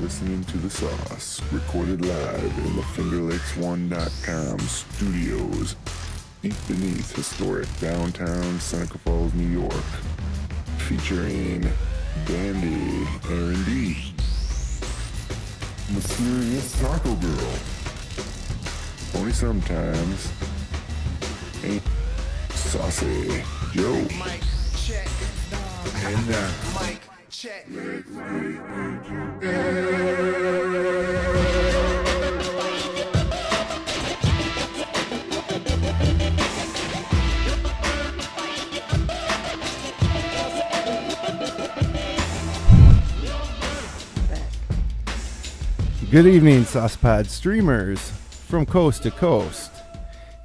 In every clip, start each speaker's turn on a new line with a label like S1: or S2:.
S1: listening to The Sauce, recorded live in the FingerLakes1.com studios, deep beneath historic downtown Seneca Falls, New York, featuring Dandy R&D, Mysterious Taco Girl, Only Sometimes, and Saucy Joe.
S2: Mic check.
S1: And
S2: Mic check.
S3: Good evening, Saucepod streamers from coast to coast.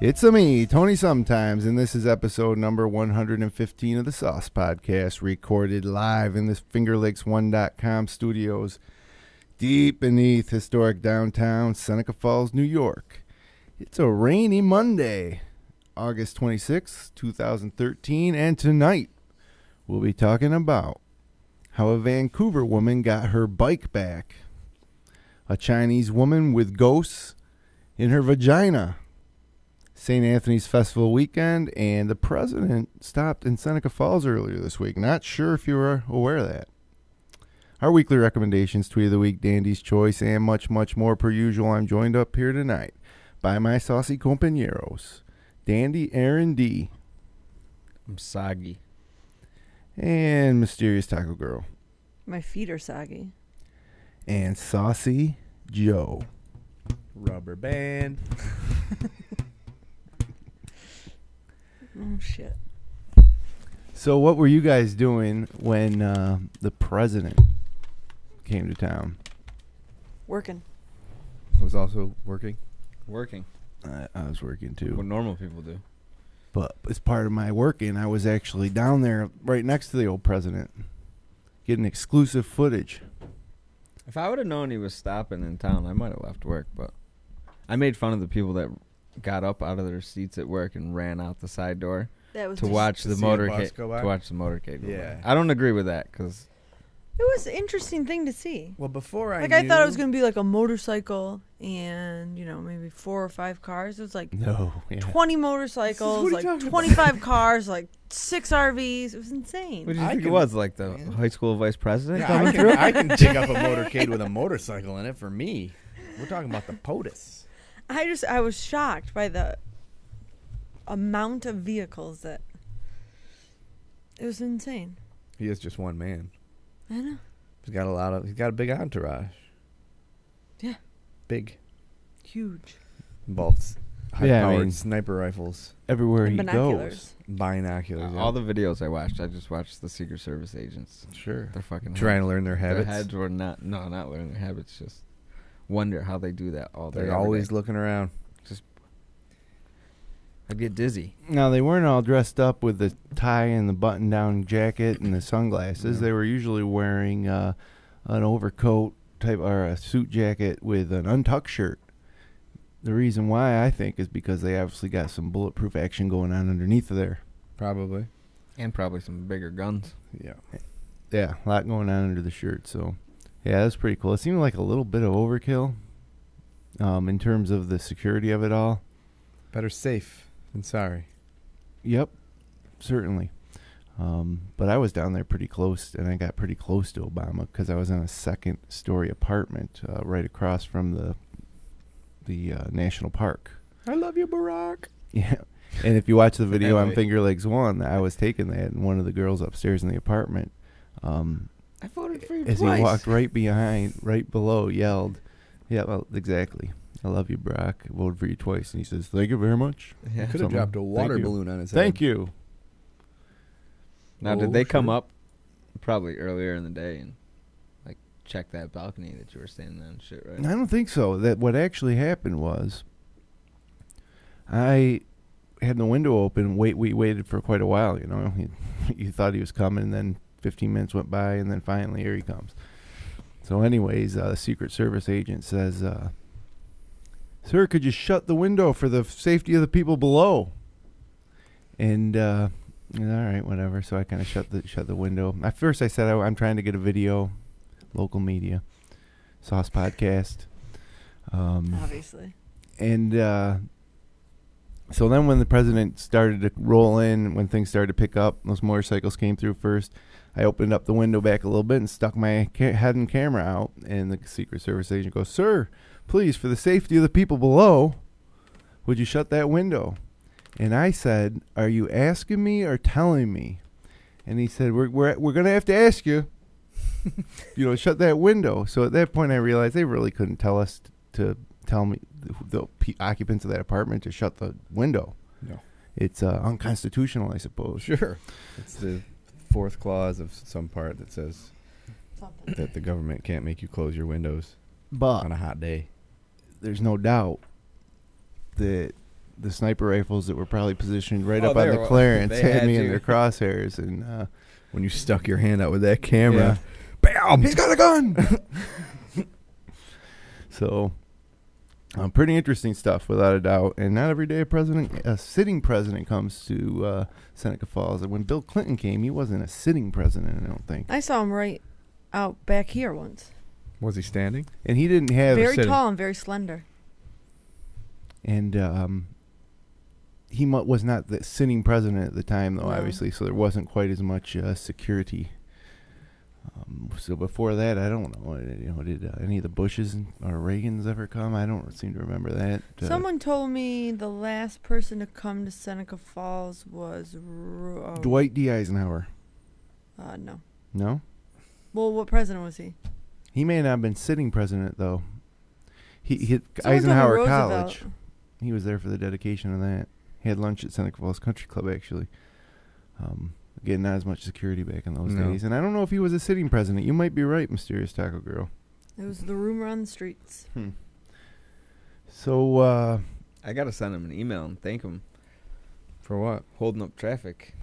S3: It's me, Tony Sometimes, and this is episode number 115 of the Sauce Podcast, recorded live in the FingerLakes1.com studios, deep beneath historic downtown Seneca Falls, New York. It's a rainy Monday, August 26, 2013, and tonight we'll be talking about how a Vancouver woman got her bike back, a Chinese woman with ghosts in her vagina, St. Anthony's Festival weekend, and the president stopped in Seneca Falls earlier this week. Not sure if you were aware of that. Our weekly recommendations, Tweet of the Week, Dandy's Choice, and much, much more per usual. I'm joined up here tonight by my saucy compañeros, Dandy Aaron D.
S4: I'm soggy.
S3: And Mysterious Taco Girl.
S5: My feet are soggy.
S3: And Saucy Joe.
S4: Rubber band.
S5: Oh, shit.
S3: So what were you guys doing when the president came to town?
S5: Working.
S4: I was also working. Working.
S3: I was working too.
S4: What normal people do.
S3: But as part of my working, I was actually down there right next to the old president, getting exclusive footage.
S4: If I would have known he was stopping in town, I might have left work, but I made fun of the people that got up out of their seats at work and ran out the side door
S5: That was
S4: to watch the motorcade.
S6: go by?
S4: To watch the motorcade. Go
S6: Yeah.
S4: by. I don't agree with that because
S5: It was an interesting thing to see.
S6: Well, before I
S5: I
S6: knew,
S5: thought it was going to be like a motorcycle and, maybe 4 or 5 cars. It was like
S3: No. Yeah.
S5: 20 motorcycles,
S6: What are you
S5: like
S6: talking
S5: 25 cars, like 6 RVs. It was insane.
S4: what do you
S6: I
S4: think
S6: can-
S4: it was? Like the
S6: man.
S4: high school vice president?
S6: yeah, I can dig up a motorcade with a motorcycle in it for me. We're talking about the POTUS.
S5: I was shocked by the amount of vehicles that it was insane.
S6: He is just one man.
S5: I know.
S6: He's got a big entourage.
S5: Yeah.
S6: Big.
S5: Huge.
S6: Involves high-powered
S3: I mean-
S6: sniper rifles,
S3: Everywhere
S5: And
S3: he
S5: binoculars.
S6: binoculars. yeah.
S4: All the videos I just watched the Secret Service agents.
S6: Sure.
S4: They're fucking
S6: Trying to learn their
S4: Their
S6: habits.
S4: heads were not learning their habits. Just wonder how they do that all day.
S6: They're
S4: every
S6: always
S4: day.
S6: looking around.
S4: I'd get dizzy.
S3: Now, they weren't all dressed up with the tie and the button-down jacket and the sunglasses.
S6: No.
S3: They were usually wearing an overcoat type or a suit jacket with an untucked shirt. The reason why, I think, is because they obviously got some bulletproof action going on underneath of there.
S6: Probably.
S4: And probably some bigger guns.
S6: Yeah.
S3: Yeah, a lot going on under the shirt. So, yeah, that's pretty cool. It seemed like a little bit of overkill in terms of the security of it all.
S6: Better safe than sorry.
S3: Yep, certainly. But I was down there pretty close, and I got pretty close to Obama because I was in a second-story apartment right across from the national park.
S6: I love you, Barack.
S3: Yeah, and if you watch the video on
S4: Really?
S3: Finger Lakes 1, I was taking that, and one of the girls upstairs in the apartment,
S4: I voted for you
S3: as
S4: twice.
S3: he walked right below, yelled, "Yeah, well, exactly. I love you, Barack. I voted for you twice." And he says, "Thank you very much."
S4: Yeah.
S6: Could have
S3: Something.
S6: dropped a water
S3: Thank you.
S6: balloon on his head.
S3: Thank you.
S4: Now,
S6: Oh,
S4: did they come
S6: sure.
S4: up probably earlier in the day and like check that balcony that you were standing on and shit, right?
S3: I don't think so. That what actually happened was I had the window open. We waited for quite a while. You thought he was coming, and then 15 minutes went by, and then finally here he comes. So, anyways, the Secret Service agent says, "Sir, could you shut the window for the safety of the people below?" And all right, whatever. So I kind of shut the window. At first, I said I'm trying to get a video, local media. Sauce Podcast.
S5: Obviously.
S3: And so then when the president started to roll in, when things started to pick up, those motorcycles came through first, I opened up the window back a little bit and stuck my head and camera out. And the Secret Service agent goes, "Sir, please, for the safety of the people below, would you shut that window?" And I said, "Are you asking me or telling me?" And he said, "We're going to have to ask you, shut that window." So at that point, I realized they really couldn't tell us to tell me, the occupants of that apartment, to shut the window.
S6: No.
S3: It's unconstitutional, I suppose.
S6: Sure. It's the fourth clause of some part that says
S5: Something.
S6: that the government can't make you close your windows
S3: But
S6: on a hot day.
S3: there's no doubt that the sniper rifles that were probably positioned right
S4: Oh,
S3: up on
S4: they
S3: the
S4: were-
S3: clearance
S4: they
S3: had
S4: had
S3: me in
S4: you.
S3: their crosshairs. And
S6: When you stuck your hand out with that camera,
S3: Yeah.
S6: bam!
S3: he's got a gun. So, pretty interesting stuff, without a doubt. And not every day a sitting president comes to Seneca Falls. And when Bill Clinton came, he wasn't a sitting president, I don't think.
S5: I saw him right out back here once.
S6: Was he standing?
S3: And he didn't have
S5: Very
S6: sitting.
S5: tall and very slender.
S3: And he was not the sitting president at the time, though,
S5: No.
S3: obviously, so there wasn't quite as much security. So before that, I don't know. Did any of the Bushes or Reagans ever come? I don't seem to remember that.
S5: Someone told me the last person to come to Seneca Falls was
S3: Dwight D. Eisenhower.
S5: No.
S3: No?
S5: Well, what president was he?
S3: He may not have been sitting president, though. He
S5: Someone told me
S3: Eisenhower
S5: Roosevelt.
S3: College. He was there for the dedication of that. He had lunch at Seneca Falls Country Club, actually. Again, not as much security back in those
S6: No.
S3: days. And I don't know if he was a sitting president. You might be right, Mysterious Taco Girl.
S5: It was the rumor on the streets.
S3: So,
S4: I gotta send him an email and thank him
S6: For what?
S4: holding up traffic.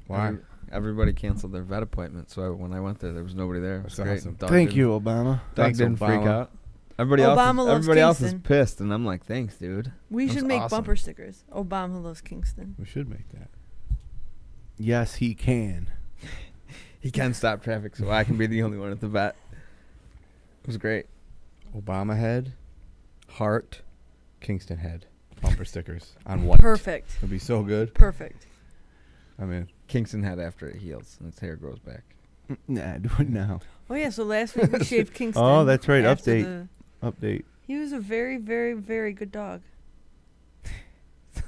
S6: Why?
S4: Everybody canceled their vet appointment, so when I went there was nobody there. It was
S6: That's
S4: great.
S6: awesome.
S4: Dog
S3: thank
S4: didn't-
S3: you, Obama.
S4: Dog
S6: Thanks,
S4: didn't freak
S6: Obama.
S4: out. Everybody
S5: Obama loves
S4: else is
S5: Kingston.
S4: pissed, and I'm like, thanks, dude.
S5: We
S4: That's
S5: should make
S4: awesome.
S5: bumper stickers. Obama loves Kingston.
S6: We should make that.
S3: Yes, he can.
S4: He can stop traffic, so I can be the only one at the vet. It was great.
S6: Obama head, heart, Kingston head, bumper stickers on white.
S5: Perfect.
S6: It'd be so good.
S5: Perfect.
S6: I mean,
S4: Kingston had after it heals and its hair grows back.
S3: Nah, do it now.
S5: Oh, yeah, so last week we shaved Kingston.
S3: Oh, that's right.
S5: after
S3: Update. Update.
S5: He was a very, very, very good dog.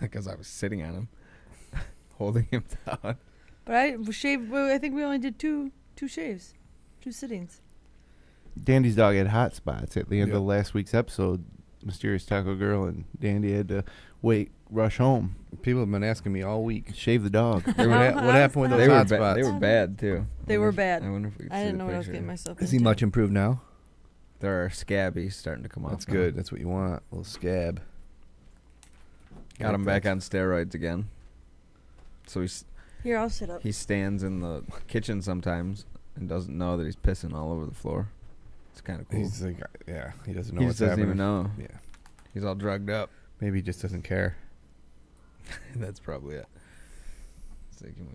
S4: Because I was sitting on him, holding him down.
S5: But I think we only did two shaves. 2 sittings.
S3: Dandy's dog had hot spots at the end
S6: Yep.
S3: of last week's episode. Mysterious Taco Girl and Dandy had to rush home,
S6: people have been asking me all week.
S3: shave the dog.
S6: What happened with those
S4: They were
S6: hot
S4: they
S6: spots?
S4: were bad too.
S5: They were bad.
S4: I wonder if we could
S5: I
S4: see
S5: didn't
S4: the
S5: know what I was
S4: picture.
S5: getting myself
S6: Is he
S5: into.
S6: much improved now?
S4: There are scabbies starting to come off.
S6: That's
S4: now.
S6: good. That's what you want. A little scab.
S4: Got him back on steroids again. So
S5: Here, I'll sit up.
S4: he stands in the kitchen sometimes and doesn't know that he's pissing all over the floor. It's kind of cool.
S6: He's like, yeah, he doesn't know
S4: He
S6: what's
S4: just doesn't
S6: happening.
S4: even know.
S6: Yeah,
S4: He's all drugged up.
S6: maybe he just doesn't care.
S4: That's probably it. So can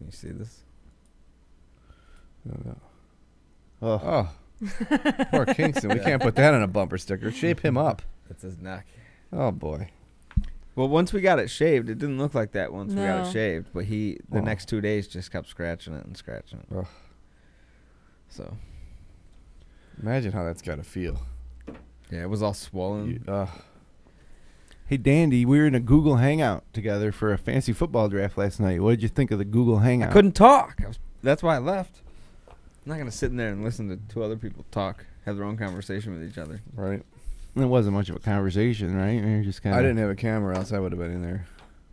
S4: you see this?
S6: I don't know.
S3: Oh,
S6: Oh, poor Kingston. We can't put that on a bumper sticker. Shape him up.
S4: That's his neck.
S6: Oh boy.
S4: Well, once we got it shaved, it didn't look like that once we got
S5: No.
S4: it shaved. But the
S6: Oh.
S4: next 2 days just kept scratching it and scratching it.
S6: Ugh.
S4: So,
S6: Imagine how that's got to feel.
S4: yeah, it was all swollen.
S3: hey Dandy, we were in a Google Hangout together for a fantasy football draft last night. What did you think of the Google Hangout?
S4: I couldn't talk. That's why I left. I'm not going to sit in there and listen to 2 other people talk, have their own conversation with each other.
S6: Right.
S3: It wasn't much of a conversation, right? We were just kind
S6: I
S3: of.
S6: didn't have a camera, else I would have been in there.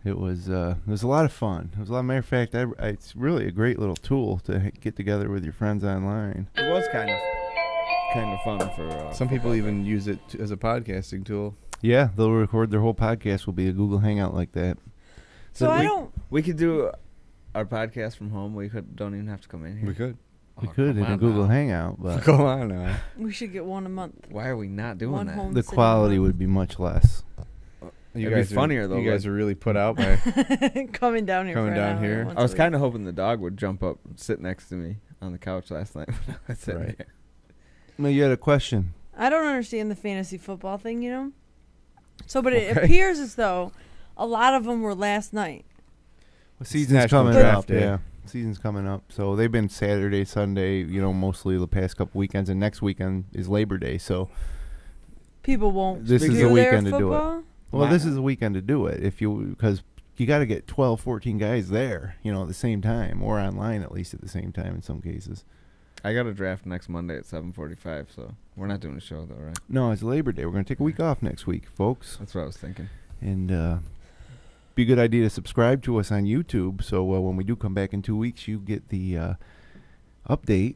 S3: It was a lot of fun. It was a lot. Matter of fact, it's really a great little tool to get together with your friends online.
S4: It was kind of fun for
S6: Some people even use it as a podcasting tool.
S3: Yeah, they'll record their whole podcast. Will be a Google Hangout like that.
S5: So I don't.
S4: We could do our podcast from home. Don't even have to come in here.
S6: We could.
S3: We
S4: Oh,
S3: could
S4: come
S3: in a
S4: on
S3: Google
S4: now.
S3: Hangout, but
S6: Come on now.
S5: We should get one a month.
S4: Why are we not doing
S5: One
S4: that?
S5: home.
S3: the
S5: Sitting
S3: quality
S5: down.
S3: would be much less.
S6: You
S4: It'd be
S6: guys
S4: funnier, though,
S6: You guys
S4: like-
S6: are really put out by.
S5: Coming down here.
S6: Coming
S5: for an
S6: down
S5: hour
S6: here.
S5: once
S4: I was
S5: a week.
S4: kind of hoping the dog would jump up and sit next to me on the couch last night when I was sitting
S6: Right.
S4: here.
S3: No, you had a question.
S5: I don't understand the fantasy football thing, So, but it appears as though a lot of them were last night.
S3: Well, season's
S6: National
S3: coming
S6: Draft
S3: up.
S6: Day.
S3: Yeah, season's coming up. So they've been Saturday, Sunday. Mostly the past couple weekends, and next weekend is Labor Day. So
S5: People won't.
S3: This is
S5: do
S3: the
S5: their
S3: weekend to do it.
S5: football?
S3: well, this is the weekend to do it. Because you got to get 12, 14 guys there, at the same time, or online at least at the same time in some cases.
S4: I got a draft next Monday at 7:45, so we're not doing a show though, right?
S3: No, it's Labor Day. We're going to take a week off next week, folks.
S4: That's what I was thinking.
S3: And be a good idea to subscribe to us on YouTube. So when we do come back in 2 weeks, you get the update,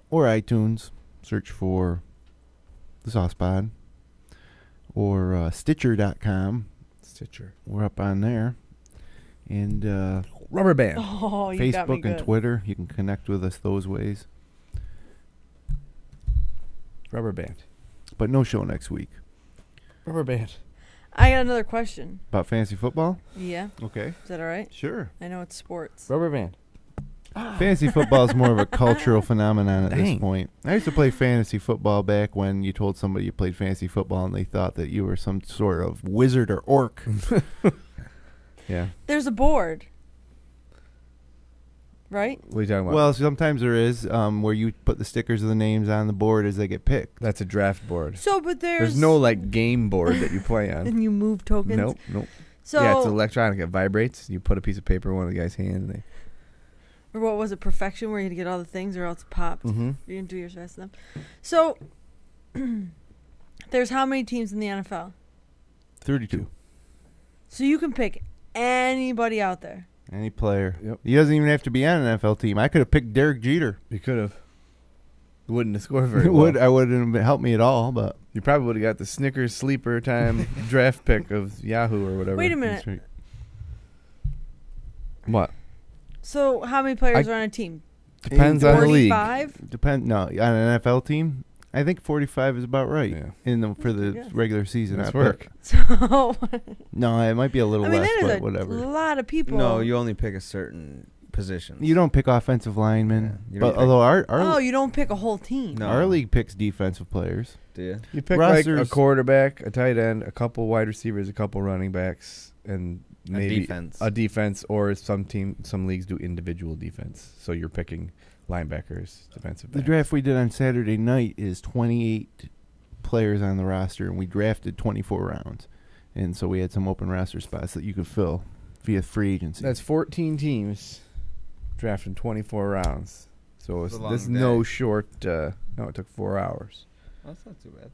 S3: or iTunes. Search for the Sauce Pod, or Stitcher.com.
S6: Stitcher.
S3: We're up on there. And
S6: Rubber band.
S5: Oh, you got me
S3: Facebook and
S5: good.
S3: Twitter. You can connect with us those ways.
S6: Rubber band.
S3: But no show next week.
S6: Rubber band.
S5: I got another question.
S3: About fantasy football?
S5: Yeah,
S3: Okay.
S5: is that all right?
S3: Sure.
S5: I know it's sports.
S6: Rubber band.
S3: Fantasy football is more of a cultural phenomenon at this
S6: Dang.
S3: point. I used to play fantasy football back when you told somebody you played fantasy football and they thought that you were some sort of wizard or orc. Yeah.
S5: There's a board, right?
S6: What are you talking about?
S3: Well, sometimes there is where you put the stickers of the names on the board as they get picked.
S6: that's a draft board.
S5: So, but
S6: There's no like game board that you play on.
S5: and you move tokens.
S6: Nope.
S5: So,
S6: Yeah, it's electronic. It vibrates. You put a piece of paper in one of the guy's hand. And
S5: or what was it, perfection, where you had to get all the things, or else it popped.
S6: Mm-hmm.
S5: You didn't do yours fast enough. So, there's how many teams in the NFL?
S3: 32.
S5: So you can pick anybody out there.
S3: Any player.
S6: Yep.
S3: He doesn't even have to be on an NFL team. I could have picked Derek Jeter.
S6: You could have. Wouldn't have scored very
S3: It
S6: well.
S3: wouldn't have helped me at all, but
S6: You probably would have got the Snickers sleeper time draft pick of Yahoo or whatever.
S5: Wait a minute.
S3: that's right.
S6: What?
S5: So how many players are on a team?
S6: Depends on the league.
S5: 45?
S3: No, on an NFL team, I think 45 is about right
S6: Yeah.
S3: for the
S5: Yes.
S3: regular season.
S6: Nice
S3: I
S6: work.
S5: So,
S3: No, it might be a little
S5: I mean,
S3: less,
S5: that is
S3: but
S5: a
S3: whatever.
S5: lot of people.
S4: No, you only pick a certain position.
S3: You don't pick offensive linemen,
S4: Yeah, you
S3: but
S4: don't pick-
S3: although our
S5: Oh, you don't pick a whole team.
S4: No.
S3: our league picks defensive players.
S4: Do you?
S6: You pick like a
S3: Rosters-
S6: quarterback, a tight end, a couple wide receivers, a couple running backs, and maybe
S4: a defense.
S6: a defense, or some leagues do individual defense. So you're picking linebackers, defensive
S3: The
S6: backs.
S3: draft we did on Saturday night is 28 players on the roster, and we drafted 24 rounds. And so we had some open roster spots that you could fill via free agency.
S6: That's 14 teams drafting 24 rounds. So
S4: It's a long
S6: this is
S4: day.
S6: no short. No, it took 4 hours.
S4: That's not too bad.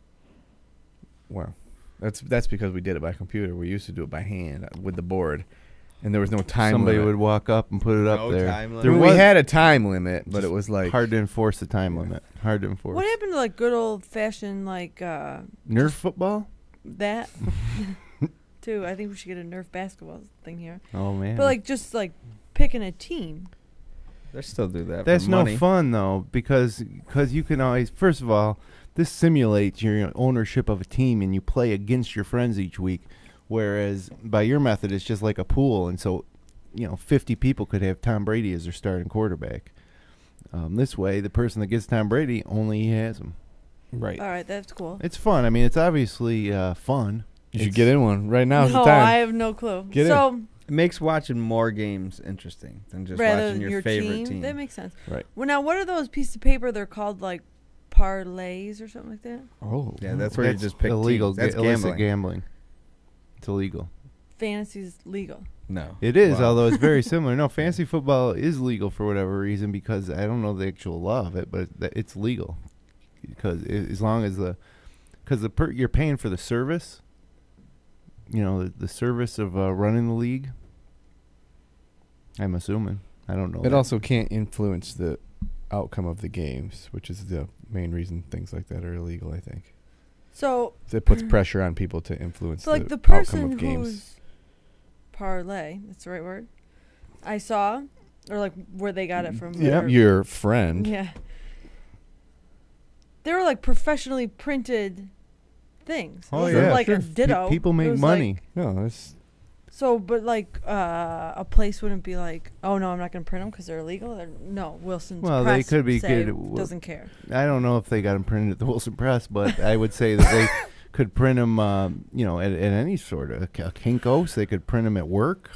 S6: Well, that's because we did it by computer. We used to do it by hand with the board, and there was no time
S3: Somebody
S6: limit.
S3: would walk up and put it up
S4: No
S3: there.
S4: time limit.
S3: There
S6: we
S3: was
S6: had a time limit, but it was like
S3: hard to enforce the time limit. Hard to enforce.
S5: What happened to like good old fashioned like
S3: Nerf football?
S5: that? Too. I think we should get a Nerf basketball thing here.
S3: Oh man.
S5: But like just like picking a team.
S4: They still do that.
S3: That's
S4: for
S3: no
S4: money.
S3: fun though, because you can always, first of all, this simulates your ownership of a team, and you play against your friends each week. Whereas by your method, it's just like a pool, and so 50 people could have Tom Brady as their starting quarterback. This way, the person that gets Tom Brady only has him.
S6: right.
S5: All right, that's cool.
S3: It's fun. I mean, it's obviously fun.
S6: You should get in one right now.
S5: No,
S6: the time.
S5: I have no clue.
S6: Get
S5: so
S4: It makes watching more games interesting than just
S5: rather
S4: watching
S5: than
S4: your favorite team.
S5: That makes sense.
S6: Right.
S5: Well, now what are those pieces of paper? They're called like parlays or something like that.
S6: Oh,
S4: Yeah, that's where you just pick
S3: illegal.
S4: teams. That's
S3: illicit
S4: gambling.
S3: gambling. It's illegal.
S5: Fantasy's legal.
S4: No.
S3: It is,
S4: Wow.
S3: although it's very similar. No, fantasy football is legal for whatever reason, because I don't know the actual law of it, but it's legal because as long as you're paying for the service, the service of running the league. I'm assuming. I don't know.
S6: It
S3: that.
S6: also can't influence the outcome of the games, which is the main reason things like that are illegal. I think
S5: So
S6: it puts pressure on people to influence
S5: So, like,
S6: the
S5: the
S6: outcome
S5: person
S6: of games.
S5: who's parlay, that's the right word, I saw, or like where they got it from.
S6: Yeah,
S5: or-
S6: your friend.
S5: Yeah. They were like professionally printed things.
S3: Oh,
S5: It wasn't
S3: yeah,
S5: like
S6: sure.
S5: a ditto.
S3: People
S5: It
S3: make
S5: was
S3: money.
S5: like-
S6: No, it's
S5: So, but like a place wouldn't be like, oh no, I'm not going to print them because they're illegal. No, Wilson's
S3: Well,
S5: Press
S3: they could be
S5: say
S3: good.
S5: doesn't care.
S3: I don't know if they got them printed at the Wilson Press, but I would say that they could print them, at any sort of a Kinko's. They could print them at work.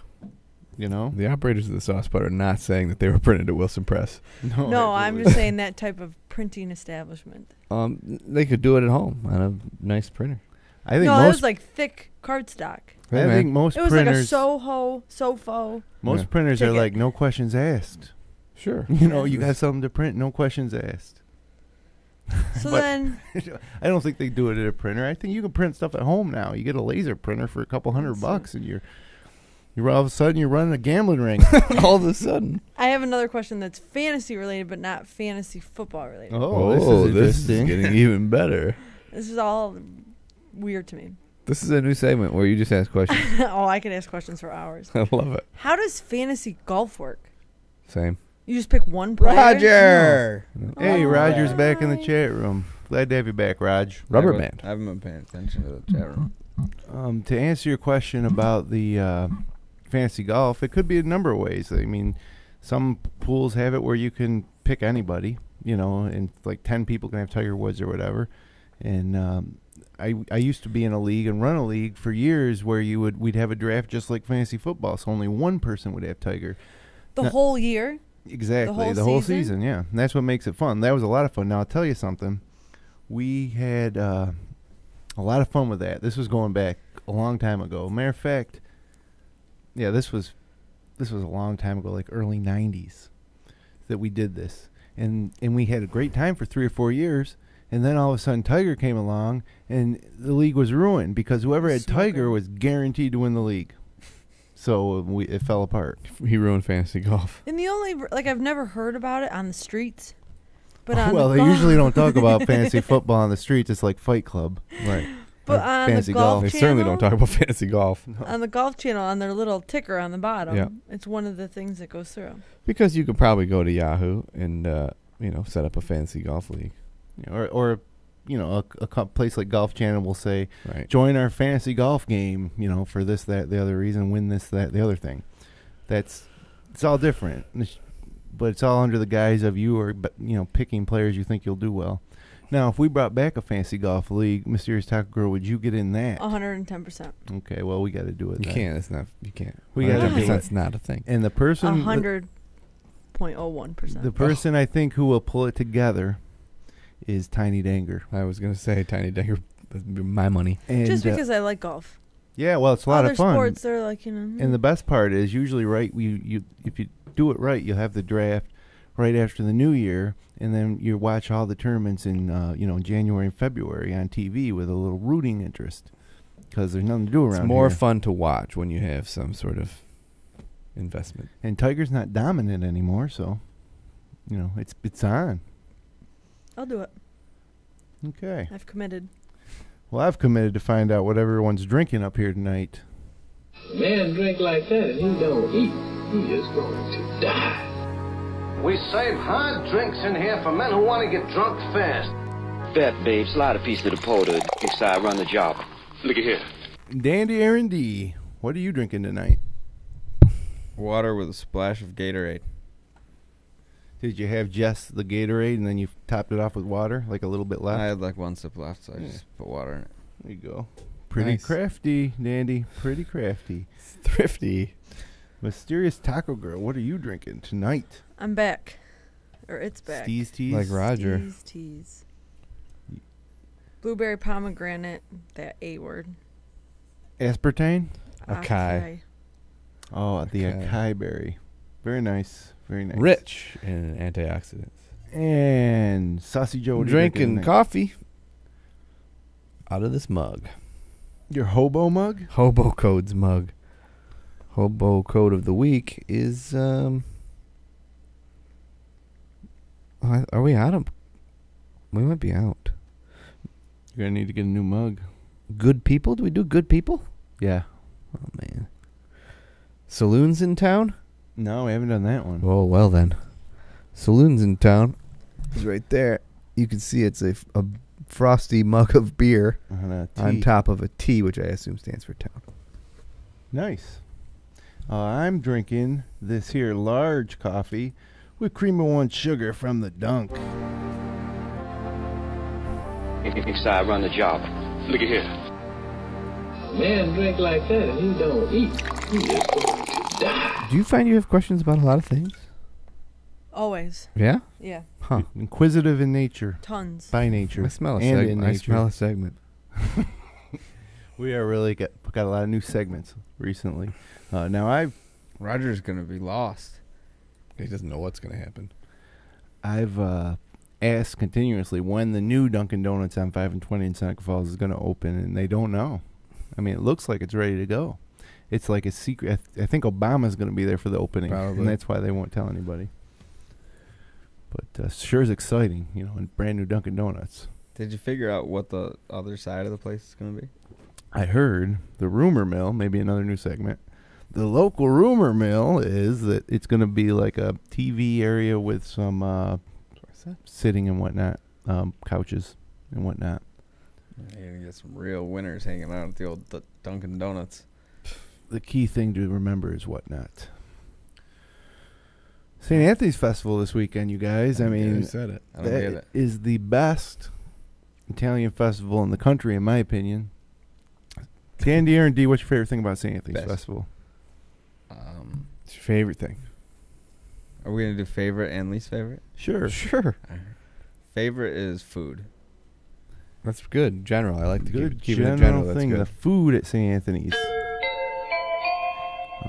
S6: The operators of the sauce pot are not saying that they were printed at Wilson Press.
S5: No, I'm just saying that type of printing establishment.
S6: They could do it at home on a nice printer.
S3: I think
S5: No, it was like thick cardstock.
S3: I think most
S5: It was
S3: printers.
S5: like a Sofo.
S3: Most printers are
S5: Ticket.
S3: like no questions asked.
S6: Sure.
S3: You got something to print, no questions asked.
S5: So
S3: But-
S5: then,
S3: I don't think they do it at a printer. I think you can print stuff at home now. You get a laser printer for a couple $100, and you're all of a sudden you're running a gambling ring.
S6: All of a sudden.
S5: I have another question that's fantasy related, but not fantasy football related.
S3: Oh,
S6: this is getting even better.
S5: This is all weird to me.
S6: This is a new segment where you just ask questions.
S5: Oh, I can ask questions for hours.
S6: I love it.
S5: How does fantasy golf work?
S6: Same.
S5: You just pick one player?
S4: Roger.
S3: Hey,
S5: Oh,
S3: Roger's back in the
S5: hi.
S3: chat room. Glad to have you back, Raj.
S6: Rubber band.
S4: I haven't been paying attention to the chat room.
S3: To answer your question about the fantasy golf, it could be a number of ways. I mean, some pools have it where you can pick anybody, and like 10 people can have Tiger Woods or whatever. And I used to be in a league and run a league for years where we'd have a draft just like fantasy football, so only one person would have Tiger.
S5: The whole year?
S3: Exactly, the
S5: whole
S3: whole
S5: season?
S3: season, yeah. And that's what makes it fun. That was a lot of fun. Now, I'll tell you something. We had a lot of fun with that. This was going back a long time ago. Matter of fact, yeah, this was a long time ago, like early 90s, that we did this. And we had a great time for 3 or 4 years. And then all of a sudden, Tiger came along, and the league was ruined because whoever had Tiger was guaranteed to win the league. So it fell apart.
S6: He ruined fantasy golf.
S5: And the only, I've never heard about it on the streets. But on
S3: Well,
S5: the
S3: they
S5: golf,
S3: usually don't talk about fantasy football on the streets. It's like Fight Club.
S6: Right.
S5: But
S3: or
S5: on
S3: fantasy
S5: the golf
S6: They
S5: channel,
S6: certainly don't talk about fantasy golf.
S5: on the golf channel, on their little ticker on the bottom,
S6: Yeah.
S5: it's one of the things that goes through.
S6: Because you could probably go to Yahoo and, set up a fantasy golf league.
S3: Or a place like Golf Channel will say,
S6: Right.
S3: join our fantasy golf game, for this, that, the other reason, win this, that, the other thing. It's all different. But it's all under the guise of picking players you think you'll do well. Now, if we brought back a fantasy golf league, Mysterious Taco Girl, would you get in that?
S5: 110%.
S3: Okay, well, we got to do it.
S6: You
S3: then.
S6: can't. It's not. You can't.
S3: We gotta do it.
S6: That's not a thing.
S3: And the person,
S5: 100.01%.
S3: the person I think who will pull it together is Tiny Danger.
S6: I was gonna say Tiny Danger. That'd be my money.
S3: And,
S5: Just because I like golf.
S3: yeah, well, it's a lot
S5: Other
S3: of fun.
S5: sports, they're like,
S3: And the best part is usually right. You if you do it right, you'll have the draft right after the new year, and then you watch all the tournaments in January and February on TV with a little rooting interest because there's nothing to do around
S6: It's more
S3: here.
S6: fun to watch when you have some sort of investment.
S3: And Tiger's not dominant anymore, so it's on.
S5: I'll do it.
S3: Okay.
S5: I've committed.
S3: Well, I've committed to find out what everyone's drinking up here tonight.
S7: Man drink like that and he don't eat. He is going to die.
S8: We serve hard drinks in here for men who want to get drunk fast.
S9: Bet, babe, slide a piece to the porter. Next I run the job.
S7: Look at here.
S3: Dandy Aaron D, what are you drinking tonight?
S4: Water with a splash of Gatorade.
S3: Did you have just the Gatorade and then you topped it off with water, like a little bit left?
S4: I had like one sip left, so I just put water in it.
S3: There you go. Pretty
S6: Nice.
S3: crafty, Dandy. Pretty crafty.
S6: Thrifty.
S3: Mysterious Taco Girl, what are you drinking tonight?
S5: I'm back. Or it's back.
S3: Steez Teas?
S6: Like Roger.
S5: Steez teas. Blueberry pomegranate, that A word.
S3: Aspartame?
S6: Acai.
S3: Oh, the
S6: Acai.
S3: acai berry. Very nice. Very nice.
S6: Rich in antioxidants.
S3: And Saucy Joe, what are you
S6: Drinking
S3: tonight?
S6: coffee out of this mug.
S3: Your hobo mug?
S6: Hobo Code's mug. Hobo Code of the week is are we out of? We might be out.
S3: You're going to need to get a new mug.
S6: Good people? Do we do good people?
S3: Yeah.
S6: Oh man. Saloons in town?
S3: No, we haven't done that one.
S6: Oh well then. Saloons in town is right there. You can see it's a frosty mug of beer
S3: On a
S6: on
S3: tea.
S6: top of a T, which I assume stands for town.
S3: Nice. I'm drinking this here large coffee with cream of one sugar from the Dunk.
S9: If I run the job. Look at here.
S7: Man drink like that and he don't eat. He is going to die.
S6: Do you find you have questions about a lot of things?
S5: Always.
S6: Yeah?
S5: Yeah.
S6: Huh.
S3: Inquisitive in nature.
S5: Tons.
S3: By nature.
S6: I smell a
S3: and in
S6: segment. I
S3: nature.
S6: smell a segment.
S3: We are really got a lot of new segments recently. Now
S4: Roger's gonna be lost.
S6: He doesn't know what's going to happen.
S3: I've asked continuously when the new Dunkin' Donuts on 5 and 20 in Seneca Falls is going to open, and they don't know. I mean, it looks like it's ready to go. It's like a secret. I think Obama's going to be there for the opening,
S6: Probably.
S3: and that's why they won't tell anybody. But sure is exciting, and brand new Dunkin' Donuts.
S4: Did you figure out what the other side of the place is gonna be?
S3: I heard the rumor mill, maybe another new segment. The local rumor mill is that it's going to be like a TV area with some sitting and whatnot, couches and whatnot.
S4: You're gonna get some real winners hanging out at the old Dunkin' Donuts.
S3: The key thing to remember is whatnot. St. Anthony's Festival this weekend, you guys. I mean,
S6: You said it.
S4: I don't get
S3: that
S4: it.
S3: is the best Italian festival in the country, in my opinion. Candy and D, what's your favorite thing about St. Anthony's
S4: Best.
S3: Festival?
S6: It's your favorite thing.
S4: Are we gonna do favorite and least favorite?
S3: Sure.
S6: Sure.
S4: Favorite is food.
S6: That's good. General. I like to
S3: Good
S6: keep it
S3: general
S6: in general. That's
S3: thing.
S6: good.
S3: The food at St. Anthony's.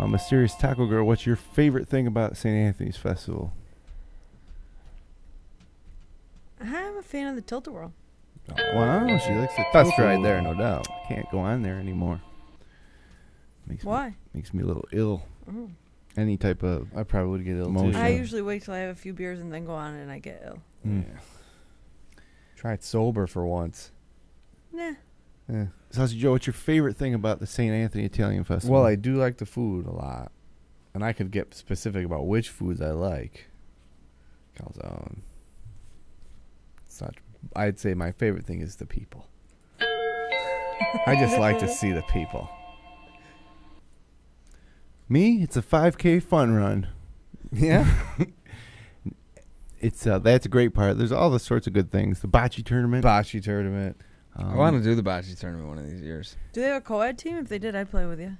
S3: Mysterious Taco Girl, what's your favorite thing about St. Anthony's Festival?
S5: I'm a fan of the Tilt-A-Whirl.
S3: Wow, she likes the
S6: That's
S3: Tilt-A-Whirl.
S6: right there, no doubt.
S3: Can't go on there anymore.
S5: Why?
S3: Makes me a little ill.
S5: Oh.
S3: Any type of
S6: I probably would get ill
S3: Motion.
S6: too.
S5: I usually wait till I have a few beers and then go on and I get ill.
S3: Mm.
S6: Try it sober for once.
S5: Nah.
S3: Sausage Joe, what's your favorite thing about the St. Anthony Italian Festival?
S6: Well, I do like the food a lot, and I could get specific about which foods I like. Calzone. Such. I'd say my favorite thing is the people. I just like to see the people.
S3: Me, it's a 5K fun run.
S6: Yeah.
S3: It's that's a great part. There's all the sorts of good things. The bocce tournament.
S6: Bocce tournament.
S4: I want to do the bocce tournament one of these years.
S5: Do they have a co-ed team? If they did, I'd play with you.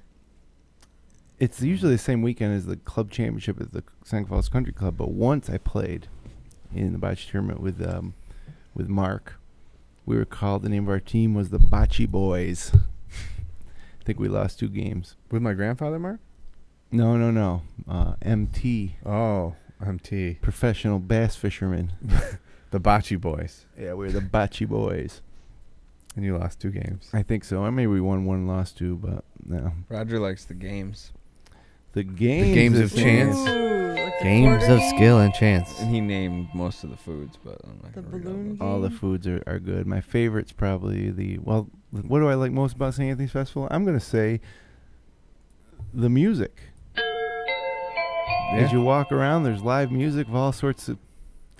S3: It's usually the same weekend as the club championship at the Seneca Falls Country Club. But once I played in the bocce tournament with Mark. We were called. The name of our team was the Bocce Boys. I think we lost 2 games.
S6: With my grandfather, Mark?
S3: No. MT.
S6: Oh, MT.
S3: Professional bass fishermen.
S6: The Bocce Boys.
S3: Yeah, we're the Bocce Boys.
S6: And you lost 2 games.
S3: I think so. Maybe we won 1, lost 2, but no.
S4: Roger likes the games.
S3: The games,
S6: games
S3: is
S6: of chance.
S5: Ooh, like the
S6: Games
S5: quarter
S6: of
S5: game?
S6: skill and chance.
S4: And he named most of the foods, but I'm not
S5: The
S4: gonna read
S5: balloon
S4: all
S3: All the
S5: game?
S3: foods are good. My favorite's probably what do I like most about St. Anthony's Festival? I'm going to say the music. As you walk around, there's live music of all sorts of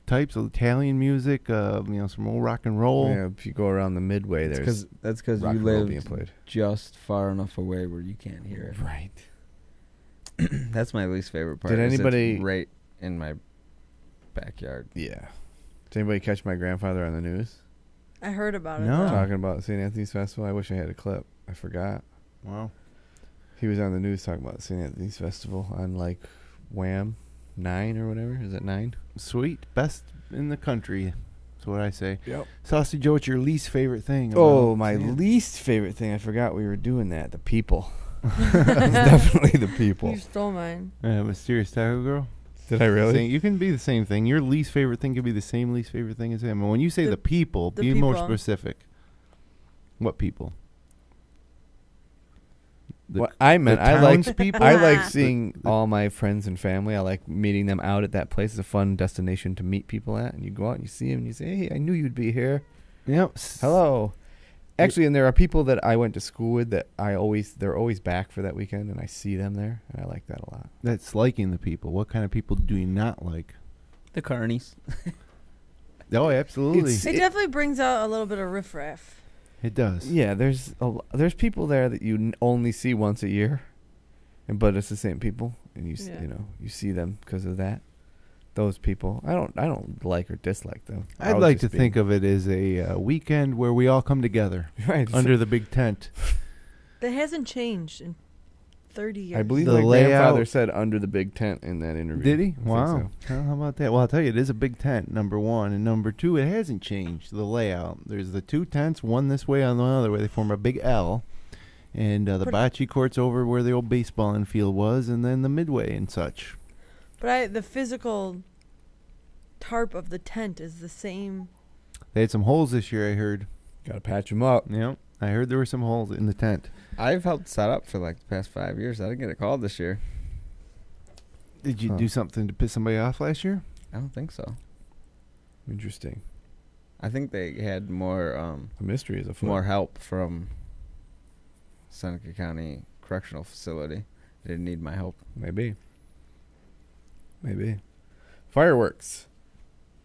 S3: types of Italian music, some old rock and roll.
S6: Yeah, if you go around the midway, there's
S4: That's because
S6: rock
S4: you
S6: and roll
S4: live
S6: being played.
S4: just far enough away where you can't hear it.
S6: Right.
S4: That's my least favorite part.
S6: Did
S4: is it's
S6: anybody-
S4: right in my backyard?
S6: Yeah. Did anybody catch my grandfather on the news?
S5: I heard about it.
S3: No.
S5: though.
S6: Talking about St. Anthony's Festival? I wish I had a clip. I forgot.
S3: Wow.
S6: He was on the news talking about St. Anthony's Festival on like Wham 9 or whatever. Is it 9?
S3: Sweet. Best in the country. That's what I say.
S6: Yep.
S3: Saucy Joe, what's your least favorite thing?
S6: Oh,
S3: about
S6: my
S3: St. Anthony?
S6: least favorite thing. I forgot we were doing that. The people. It's definitely the people.
S5: You stole mine.
S3: Mysterious Taco Girl?
S6: Did I really?
S3: You can be the same thing. Your least favorite thing could be the same least favorite thing as him. And when you say
S5: The-
S3: the people,
S5: the
S3: be more
S5: people.
S3: specific. What people? The-
S6: What I meant,
S3: the
S6: I like
S3: townspeople?
S6: I like seeing all my friends and family. I like meeting them out at that place. It's a fun destination to meet people at. And you go out and you see them and you say, "Hey, I knew you'd be here.
S3: Yep.
S6: Hello." Actually, and there are people that I went to school with that they're always back for that weekend, and I see them there, and I like that a lot.
S3: That's liking the people. What kind of people do you not like?
S4: The carnies.
S3: Oh, absolutely.
S5: It definitely brings out a little bit of riffraff.
S3: It does.
S6: Yeah, there's people there that you only see once a year, but it's the same people, and
S5: Yeah.
S6: you know, you see them because of that. Those people, I don't like or dislike them.
S3: I'd like to think of it as a weekend where we all come together
S6: right
S3: under the big tent.
S5: That hasn't changed in 30 years.
S6: I believe
S3: The
S6: my grandfather
S3: layout-
S6: said under the big tent in that interview.
S3: Did he?
S6: I think
S3: Wow.
S6: so.
S3: Well, how about that? Well, I'll tell you, it is a big tent, number one. And number two, it hasn't changed, the layout. There's the two tents, one this way, on the other way. They form a big L. And the
S5: But-
S3: bocce court's over where the old baseball infield was, and then the midway and such.
S5: But the physical tarp of the tent is the same.
S3: They had some holes this year, I heard.
S6: Got to patch them up.
S3: Yep. I heard there were some holes in the tent.
S4: I've helped set up for like the past 5 years. I didn't get a call this year.
S3: Did you
S6: Huh.
S3: do something to piss somebody off last year?
S4: I don't think so.
S6: Interesting.
S4: I think they had more
S6: A mystery is afoot.
S4: more help from Seneca County Correctional Facility. They didn't need my help.
S6: Maybe. Fireworks.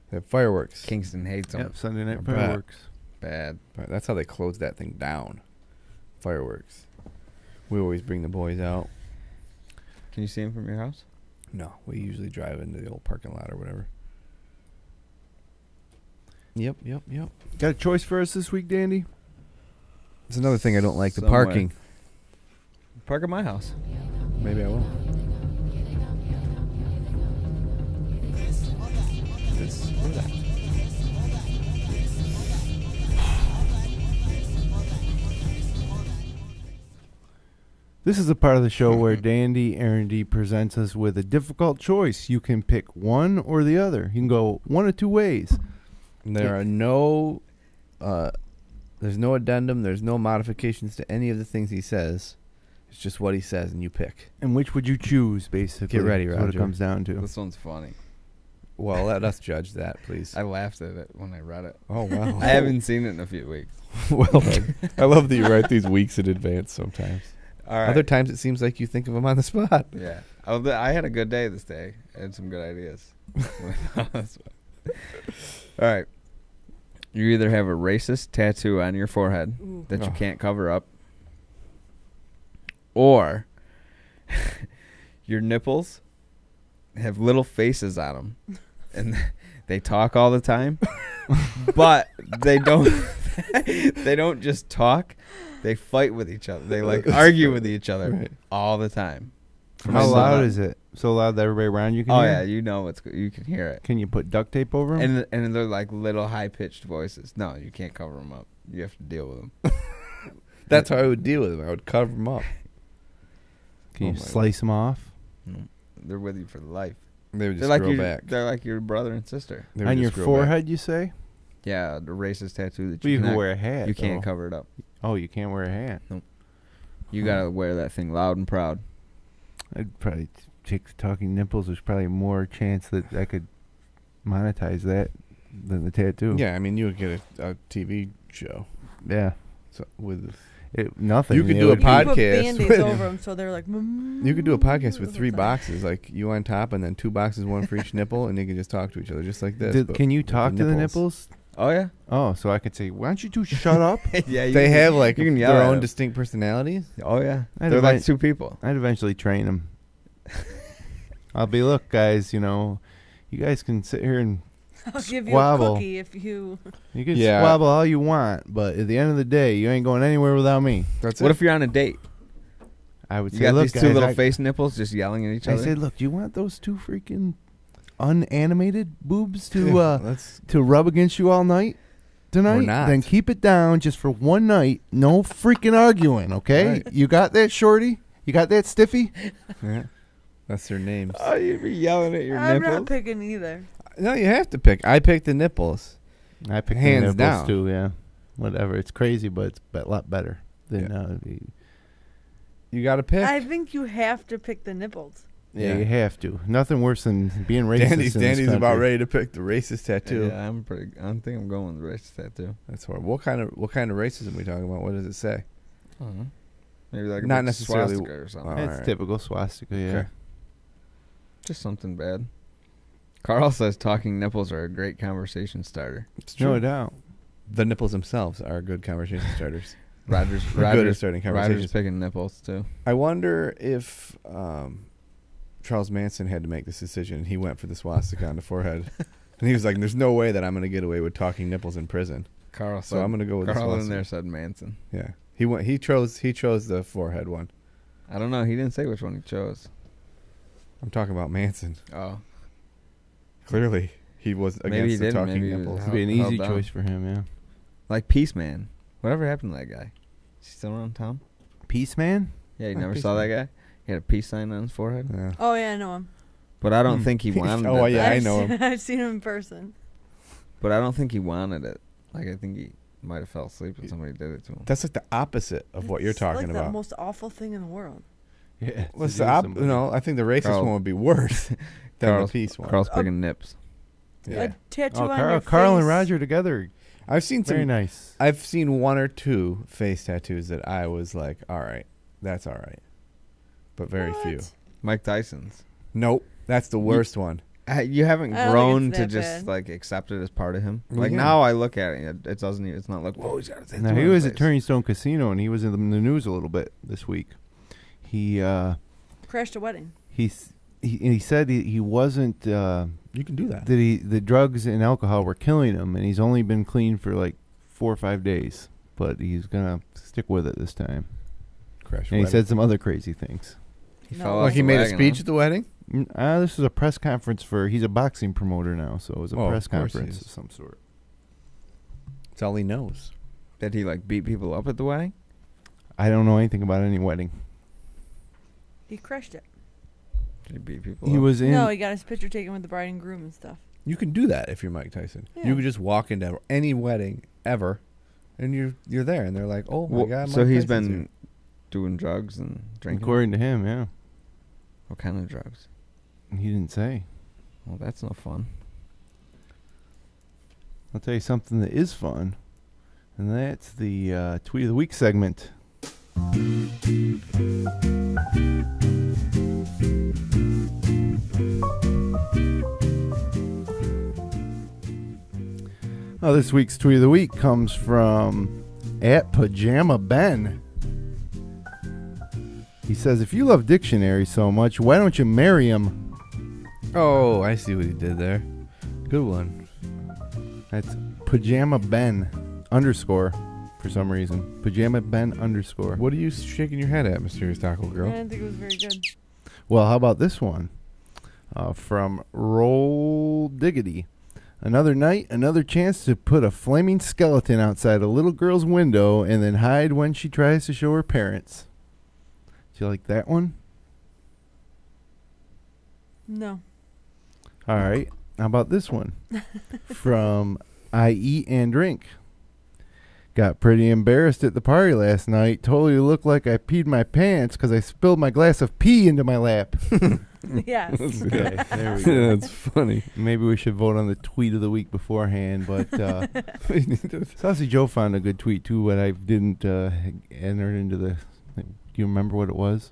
S6: They have fireworks.
S4: Kingston hates them.
S3: Yep, Sunday night
S6: I bet.
S3: fireworks.
S4: Bad.
S6: Right, that's how they closed that thing down. Fireworks. We always bring the boys out.
S4: Can you see him from your house?
S6: No, we usually drive into the old parking lot or whatever. Yep.
S3: Got a choice for us this week, Dandy?
S6: It's another thing I don't like, the
S4: Somewhere.
S6: parking.
S4: Park at my house.
S6: Maybe I will. What is that?
S3: This is a part of the show where Dandy Aaron presents us with a difficult choice. You can pick one or the other. You can go one of two ways.
S6: There are no, there's no addendum. There's no modifications to any of the things he says. It's just what he says, and you pick.
S3: And which would you choose, basically?
S6: Get ready,
S3: is what it
S6: Roger.
S3: comes down to.
S4: This one's funny.
S6: Well, let us judge that, please.
S4: I laughed at it when I read it.
S6: Oh, wow.
S4: I haven't seen it in a few weeks.
S6: Well, I love that you write these weeks in advance sometimes.
S4: All right.
S6: Other times it seems like you think of them on the spot.
S4: Yeah. I had a good day this day. I had some good ideas. All right. You either have a racist tattoo on your forehead
S5: Ooh.
S4: that you
S6: Oh.
S4: can't cover up, or your nipples have little faces on them, and they talk all the time, but they don't. They don't just talk; they fight with each other. They like argue with each other
S6: Right.
S4: all the time.
S3: How loud is it? So loud that everybody around you can
S4: Oh
S3: hear?
S4: yeah, you know you can hear it.
S3: Can you put duct tape over them?
S4: And they're like little high pitched voices. No, you can't cover them up. You have to deal with them.
S6: That's how I would deal with them. I would cover them up.
S3: Can
S6: Oh
S3: you
S6: my
S3: slice them off?
S4: They're with you for life.
S6: They would
S4: They're
S6: just
S4: like
S6: grow
S4: your
S6: back.
S4: they're like your brother and sister.
S6: They would
S3: On your
S6: just grow
S3: forehead, you say?
S4: Yeah, the racist tattoo that
S3: Well, you can
S4: cannot-
S3: wear a hat.
S4: You can't
S3: though.
S4: cover it up.
S3: Oh, you can't wear a hat.
S4: You gotta wear that thing loud and proud.
S3: I'd probably take the talking nipples. There's probably more chance that I could monetize that than the tattoo.
S6: back. Yeah, I mean, you would get a TV show
S3: Yeah.
S6: so with.
S3: Nothing.
S6: You could
S3: It
S6: do a
S3: would be-
S5: You put
S6: podcast
S5: Band-Aids
S6: with-
S5: over them, so they're like.
S6: You could do a podcast with 3 boxes, like you on top, and then 2 boxes, one for each nipple, and you can just talk to each other, just like this. but
S3: Can you
S6: with
S3: talk to the nipples?
S4: Oh yeah.
S3: Oh, so I could say, "Why don't you two shut up?"
S4: Yeah.
S6: They have like
S4: you can yell
S6: their
S4: at
S6: own
S4: 'em.
S6: distinct personalities.
S4: Oh yeah.
S3: I'd
S4: They're like
S3: invite-
S4: 2 people.
S3: I'd eventually train them. I'll be, look, guys. You guys can sit here and
S5: I'll give you a
S3: squabble.
S5: cookie if you.
S3: You can
S6: Yeah.
S3: squabble all you want, but at the end of the day, you ain't going anywhere without me.
S6: That's
S4: What
S6: it.
S4: if you're on a date?
S3: I would
S4: You
S3: say,
S4: got
S3: look,
S4: these 2
S3: guys,
S4: little
S3: I,
S4: face nipples just yelling at each
S3: I
S4: other.
S3: said, look, do you want those 2 freaking unanimated boobs to
S6: Let's
S3: to rub against you all night tonight?
S6: Or not.
S3: Then keep it down just for one night. No freaking arguing, okay?
S6: Right.
S3: You got that, shorty? You got that, stiffy?
S6: yeah. That's their names.
S4: Oh, you'd be yelling at your
S5: I'm
S4: nipples.
S5: not picking either.
S6: No, you have to pick. I picked the nipples.
S3: I picked
S6: Hands
S3: the nipples
S6: down.
S3: too, yeah. Whatever. It's crazy, but it's a lot better than
S6: You got to pick.
S5: I think you have to pick the nipples.
S3: yeah,
S6: Yeah.
S3: you have to. Nothing worse than being racist.
S6: Danny's
S3: in this
S6: about
S3: country.
S6: ready to pick the racist tattoo.
S4: Yeah, I think I'm going with the racist tattoo.
S6: That's horrible. What kind of racism are we talking about? What does it say?
S4: I don't know. Maybe like a
S6: Not
S4: big
S6: necessarily-
S4: swastika or something.
S6: All
S3: It's
S6: right.
S3: typical swastika, yeah.
S6: Okay.
S4: Just something bad. Carl says talking nipples are a great conversation starter.
S6: It's
S3: No
S6: true.
S3: doubt.
S6: The nipples themselves are good conversation starters.
S4: Roger's
S6: good at starting
S4: Roger's
S6: conversations.
S4: picking nipples too.
S6: I wonder if Charles Manson had to make this decision. He went for the swastika on the forehead. And he was like, there's no way that I'm going to get away with talking nipples in prison.
S4: Carl
S6: So I'm going to go with the
S4: Carl in
S6: swastika.
S4: there said Manson.
S6: Yeah. He chose the forehead one.
S4: I don't know. He didn't say which one he chose.
S6: I'm talking about Manson.
S4: Oh,
S6: Clearly, he was
S4: Maybe he
S6: against the
S4: didn't.
S6: talking
S4: Maybe he was
S6: nipples.
S3: It'd be an
S4: held
S3: easy
S4: down.
S3: choice for him, yeah.
S4: like Peace Man. Whatever happened to that guy? Is he still around town?
S3: Peace Man?
S4: Yeah, you
S6: Oh,
S4: never
S6: Peace
S4: saw
S6: Man.
S4: that guy. He had a peace sign on his forehead.
S6: Yeah.
S5: Oh yeah, I know him.
S4: But I don't think he wanted
S6: Oh,
S4: it.
S6: yeah, I
S5: I've
S6: know
S5: seen-
S6: him.
S5: I've seen him in person.
S4: But I don't think he wanted it. Like, I think he might have fell asleep when somebody did it to him.
S6: That's like the opposite of what you're
S5: It's
S6: talking
S5: like
S6: about.
S5: the most awful thing in the world.
S3: Yeah.
S6: Well, it's the I think the racist
S4: Carl-
S6: one would be worse than
S4: Carl's,
S6: the peace one.
S4: Carl's picking nips.
S6: Yeah.
S5: A tattoo
S3: Oh,
S5: on your
S3: Carl and
S5: face.
S3: Roger together.
S6: I've seen
S3: Very
S6: some.
S3: nice.
S6: I've seen one or two face tattoos that I was like, all right, that's all right, but very few.
S5: What?
S4: Mike Tyson's.
S6: Nope, that's the worst one.
S4: You haven't
S5: I don't think
S4: grown
S5: it's
S4: to
S5: that
S4: just
S5: bad.
S4: like accept it as part of him. Like
S6: Yeah.
S4: now, I look at it. It doesn't. It's not like whoa, he's got a tattoo.
S3: Now,
S4: on
S3: he
S4: his
S3: was at
S4: face.
S3: Turning Stone Casino, and he was in the news a little bit this week. He
S5: Crashed a wedding.
S3: he said he wasn't
S6: You can do that.
S3: the drugs and alcohol were killing him, and he's only been clean for like 4 or 5 days, but he's gonna stick with it this time.
S6: Crash.
S3: And he said some other crazy things.
S4: He
S5: No.
S4: fell
S6: like
S4: off
S6: he
S4: the
S6: made a
S4: wagon,
S6: speech
S4: huh?
S6: at the wedding.
S3: This was a press conference he's a boxing promoter now, so it was a
S6: Oh,
S3: press
S6: of course he
S3: conference
S6: is.
S3: of some sort.
S6: That's all he knows.
S4: Did he like beat people up at the wedding?
S3: I don't know anything about any wedding.
S5: He crashed it.
S4: Did he beat people
S3: He
S4: up?
S3: was in.
S5: No, he got his picture taken with the bride and groom and stuff.
S6: You can do that if you're Mike Tyson.
S5: Yeah.
S6: You could just walk into any wedding ever, and you're there, and they're like, "Oh my
S4: Well,
S6: god!"
S4: so
S6: Mike
S4: he's
S6: Tyson's
S4: been
S6: here.
S4: doing drugs and drinking.
S3: according to him, yeah.
S4: What kind of drugs?
S3: He didn't say.
S4: Well, that's no fun.
S3: I'll tell you something that is fun, and that's the Tweet of the Week segment. This week's Tweet of the Week comes from @PajamaBen. He says, if you love dictionaries so much, why don't you marry him?
S6: Oh, I see what he did there. Good one.
S3: That's PajamaBen _ for some reason. PajamaBen _
S6: What are you shaking your head at, Mysterious Taco
S5: I
S6: Girl?
S5: didn't think it was very good.
S3: Well, how about this one? From Roll Diggity. Another night, another chance to put a flaming skeleton outside a little girl's window and then hide when she tries to show her parents. Do you like that one?
S5: No.
S3: All right. How about this one? From I Eat and Drink. Got pretty embarrassed at the party last night. Totally looked like I peed my pants because I spilled my glass of pee into my lap.
S5: Yes.
S3: Okay, there we go.
S6: That's funny.
S3: Maybe we should vote on the tweet of the week beforehand, but Saucy Joe found a good tweet too, but I didn't enter it into the. Do you remember what it was?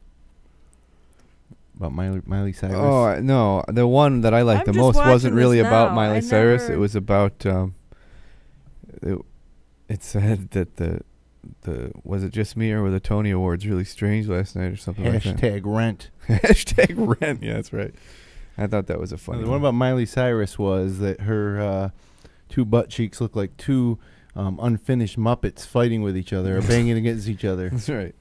S3: About Miley Cyrus?
S6: Oh no, the one that I liked
S5: I'm
S6: the
S5: just
S6: most wasn't
S5: watching
S6: really
S5: this
S6: about
S5: now.
S6: Miley
S5: I
S6: Cyrus.
S5: never-
S6: It was about it said that the was it just me or were the Tony Awards really strange last night or something like that.
S3: Hashtag rent.
S6: Hashtag rent. Yeah, that's right. I thought that was a funny
S3: The one about Miley Cyrus was that her two butt cheeks look like two unfinished Muppets fighting with each other or banging against each other
S6: That's right.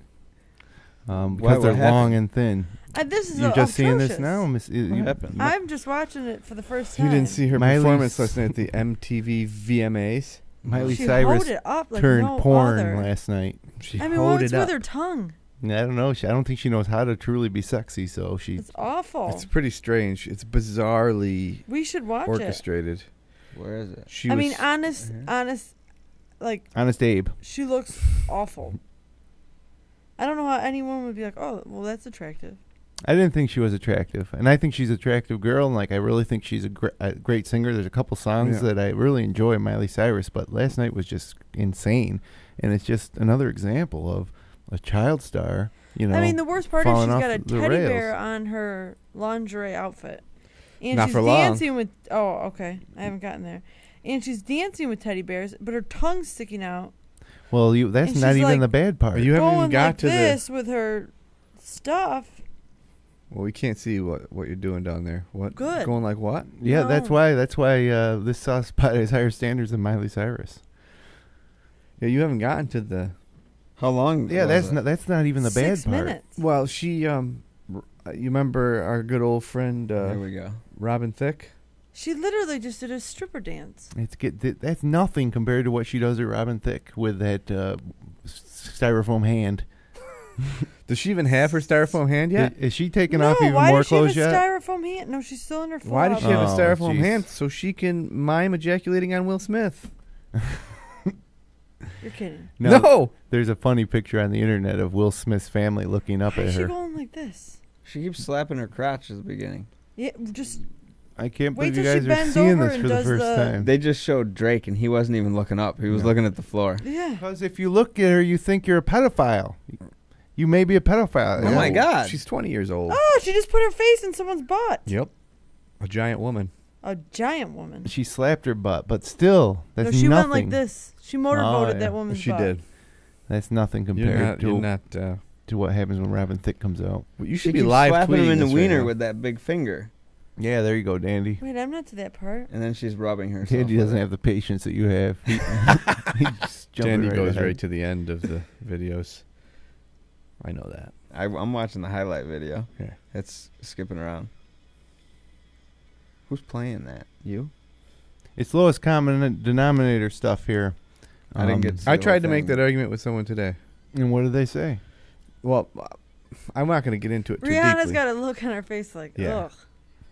S3: because
S4: what
S3: they're long
S4: happened?
S3: and thin.
S5: This is
S3: You're just seeing this
S5: atrocious.
S3: now, Miss.
S4: What happened?
S5: I'm just watching it for the first time.
S6: You didn't see her
S3: Miley's-
S6: performance last night at the MTV VMAs.
S3: Miley
S5: She
S3: Cyrus
S5: hoed it up like
S3: turned
S5: no
S3: porn
S5: other.
S3: last night.
S6: She
S5: I mean,
S6: hoed
S5: what's
S6: it
S5: with
S6: up.
S5: her tongue?
S3: I don't know. I don't think she knows how to truly be sexy. So she.
S5: It's awful.
S6: It's pretty strange. It's bizarrely
S5: We should watch it.
S6: orchestrated.
S4: Where is it?
S6: She
S5: I
S6: was,
S5: mean, honest, like
S3: Honest Abe.
S5: she looks awful. I don't know how anyone would be like, oh, well, that's attractive.
S3: I didn't think she was attractive, and I think she's an attractive girl, and like I really think she's a great singer. There's a couple songs
S6: Yeah.
S3: that I really enjoy, Miley Cyrus, but last night was just insane, and it's just another example of a child star. You know,
S5: I mean, the worst part is
S3: falling
S5: she's
S3: off
S5: got a
S3: the
S5: teddy
S3: rails.
S5: bear on her lingerie outfit. And
S6: Not
S5: she's
S6: for long.
S5: dancing with, oh, okay. I haven't gotten there. And she's dancing with teddy bears, but her tongue's sticking out.
S3: Well, that's
S5: And
S3: not
S5: she's,
S3: even
S5: like,
S3: the bad part.
S6: You haven't even
S5: Going
S6: got
S5: like
S6: to
S5: this with her stuff.
S6: Well, we can't see what you're doing down there. What?
S5: Good.
S6: Going like what?
S3: Yeah,
S5: No.
S3: that's why this sauce pot has higher standards than Miley Cyrus.
S6: Yeah, you haven't gotten to the.
S4: How long?
S3: Yeah,
S4: was
S3: that's not even the
S5: 6
S3: bad part.
S5: minutes.
S6: Well, she you remember our good old friend
S4: There we go.
S6: Robin Thicke?
S5: She literally just did a stripper dance.
S3: That's nothing compared to what she does at Robin Thicke with that styrofoam hand.
S6: Does she even have her styrofoam hand yet?
S3: Is she taking
S5: No,
S3: off even
S5: why
S3: more
S5: does she have
S3: clothes
S5: a
S3: yet?
S5: styrofoam hand? No, she's still in her fob.
S6: Why does she have a
S3: Oh,
S6: styrofoam
S3: jeez.
S6: hand? So she can mime ejaculating on Will Smith.
S5: You're kidding.
S6: No.
S3: There's a funny picture on the internet of Will Smith's family looking up
S5: Why
S3: at
S5: is she
S3: her.
S5: going like this?
S4: She keeps slapping her crotch at the beginning.
S5: Yeah, just
S3: I can't
S5: Wait
S3: believe you
S5: till she
S3: guys are
S5: bends
S3: seeing
S5: over
S3: this
S5: and
S3: for the
S5: does
S3: first
S5: the-
S3: time.
S4: They just showed Drake, and he wasn't even looking up. He was looking at the floor.
S5: yeah.
S3: Because if you look at her, you think you're a pedophile. You may be a pedophile.
S4: Oh my God.
S6: She's 20 years old.
S5: Oh, she just put her face in someone's butt.
S6: Yep. A giant woman.
S5: A giant woman.
S3: She slapped her butt, but still, that's
S5: No, she
S3: nothing.
S5: went like this. She motorboated
S3: yeah.
S5: that woman's
S6: She
S5: butt.
S6: did.
S3: That's nothing compared
S6: You're
S3: to
S6: not.
S3: to what happens when Robin Thicke comes out.
S6: You
S4: She
S6: should be
S4: keeps
S6: live
S4: slapping
S6: tweeting
S4: him in the
S6: this right
S4: wiener
S6: now.
S4: with that big finger,
S3: Yeah, there you go, Dandy.
S5: Wait, I'm not to that part.
S4: and then she's rubbing herself.
S3: Dandy
S4: with
S3: doesn't
S4: it.
S3: have the patience that you have. He just jumping
S6: Dandy
S3: right
S6: goes
S3: ahead.
S6: right to the end of the videos. I know that.
S4: I'm watching the highlight video.
S6: Yeah.
S4: It's skipping around. Who's playing that? You?
S3: It's lowest common denominator stuff here.
S4: I didn't get.
S6: I tried to make that argument with someone today.
S3: And what did they say?
S6: Well, I'm not going to get into it too
S5: Rihanna's
S6: deeply.
S5: got a look on her face like,
S6: Yeah.
S5: ugh.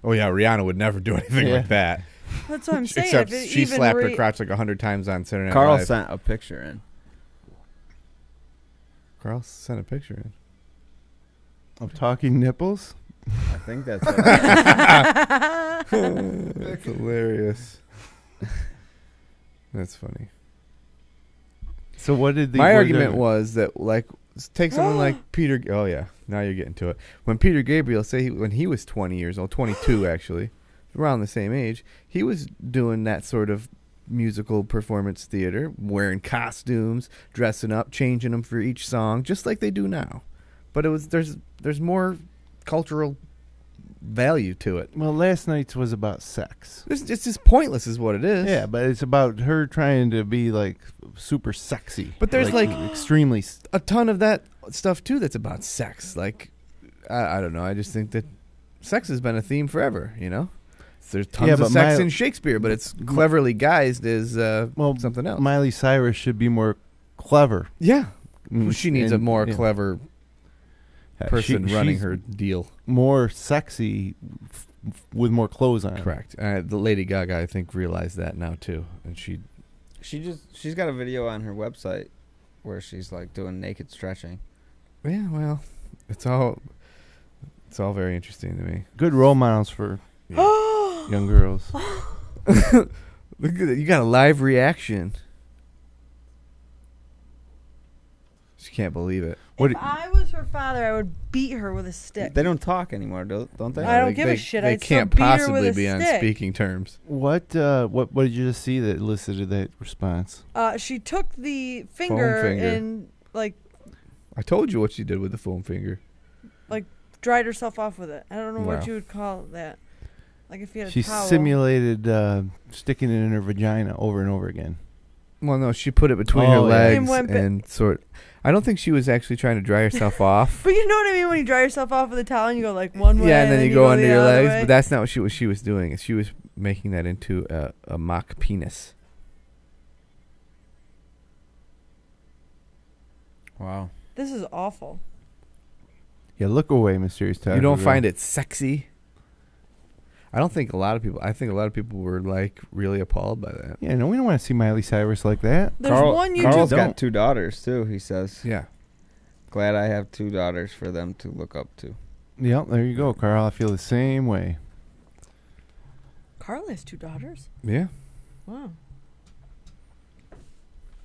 S6: Oh yeah, Rihanna would never do anything
S3: Yeah.
S6: like that.
S5: That's what I'm saying.
S6: Except
S5: If it
S6: she
S5: even
S6: slapped her crotch like 100 times on Saturday Night
S4: Carl
S6: Live.
S4: sent a picture in.
S6: Carl sent a picture in.
S3: Of talking nipples?
S4: I think that's.
S6: That's hilarious. That's funny.
S3: So what did the
S6: My
S3: what
S6: argument
S3: did-
S6: was that, like, take someone like Peter. Oh yeah, now you're getting to it. When Peter Gabriel, when he was 20 years old, 22 actually, around the same age, he was doing that sort of musical performance theater, wearing costumes, dressing up, changing them for each song, just like they do now. But there's more cultural value to it.
S3: Well, last night's was about sex.
S6: It's just pointless, is what it is.
S3: Yeah, but it's about her trying to be like super sexy.
S6: But there's like
S3: extremely.
S6: a ton of that stuff too that's about sex. Like, I don't know. I just think that sex has been a theme forever. You know, there's tons of sex in Shakespeare, but it's cleverly guised as something else.
S3: Miley Cyrus should be more clever.
S6: Yeah,
S3: Mm,
S6: she needs a
S3: and,
S6: more
S3: yeah.
S6: clever person running
S3: she's
S6: her deal.
S3: More sexy with more clothes on.
S6: Correct. The Lady Gaga, I think, realized that now too, and
S4: She's got a video on her website where she's like doing naked stretching.
S6: Yeah, well, it's all very interesting to me.
S3: Good role models for young girls.
S6: Look at that. You got a live reaction. She can't believe it.
S5: If I was her father, I would beat her with a stick.
S4: They don't talk anymore, don't they?
S5: I don't give a shit.
S6: They
S5: I'd still
S6: can't
S5: beat her with
S6: possibly
S5: a
S6: be on
S5: stick.
S6: speaking terms.
S3: What did you just see that elicited that response?
S5: She took the finger,
S6: finger.
S5: and like
S6: I told you what she did with the foam finger.
S5: dried herself off with it. I don't know
S6: Wow.
S5: what you would call that. Like if you had
S3: She
S5: a towel.
S3: simulated sticking it in her vagina over and over again.
S6: Well, no, she put it between her
S3: Oh, yeah.
S6: legs
S5: And went
S6: and sort. I don't think she was actually trying to dry herself off.
S5: But you know what I mean when you dry yourself off with a towel and you go like one way.
S6: Yeah, and then you go under
S5: the
S6: your
S5: other
S6: legs.
S5: way.
S6: But that's not what she was doing. She was making that into a mock penis.
S4: Wow.
S5: This is awful.
S3: Yeah, look away, Mysterious Tiger.
S6: You don't find it sexy? I don't think a lot of people. I think a lot of people were like really appalled by that.
S3: Yeah, no, we don't want to see Miley Cyrus like that.
S5: There's one YouTube.
S4: Carl's got 2 daughters too. He says.
S6: Yeah.
S4: Glad I have 2 daughters for them to look up to.
S3: Yep, there you go, Carl. I feel the same way.
S5: Carl has 2 daughters.
S6: Yeah.
S5: Wow.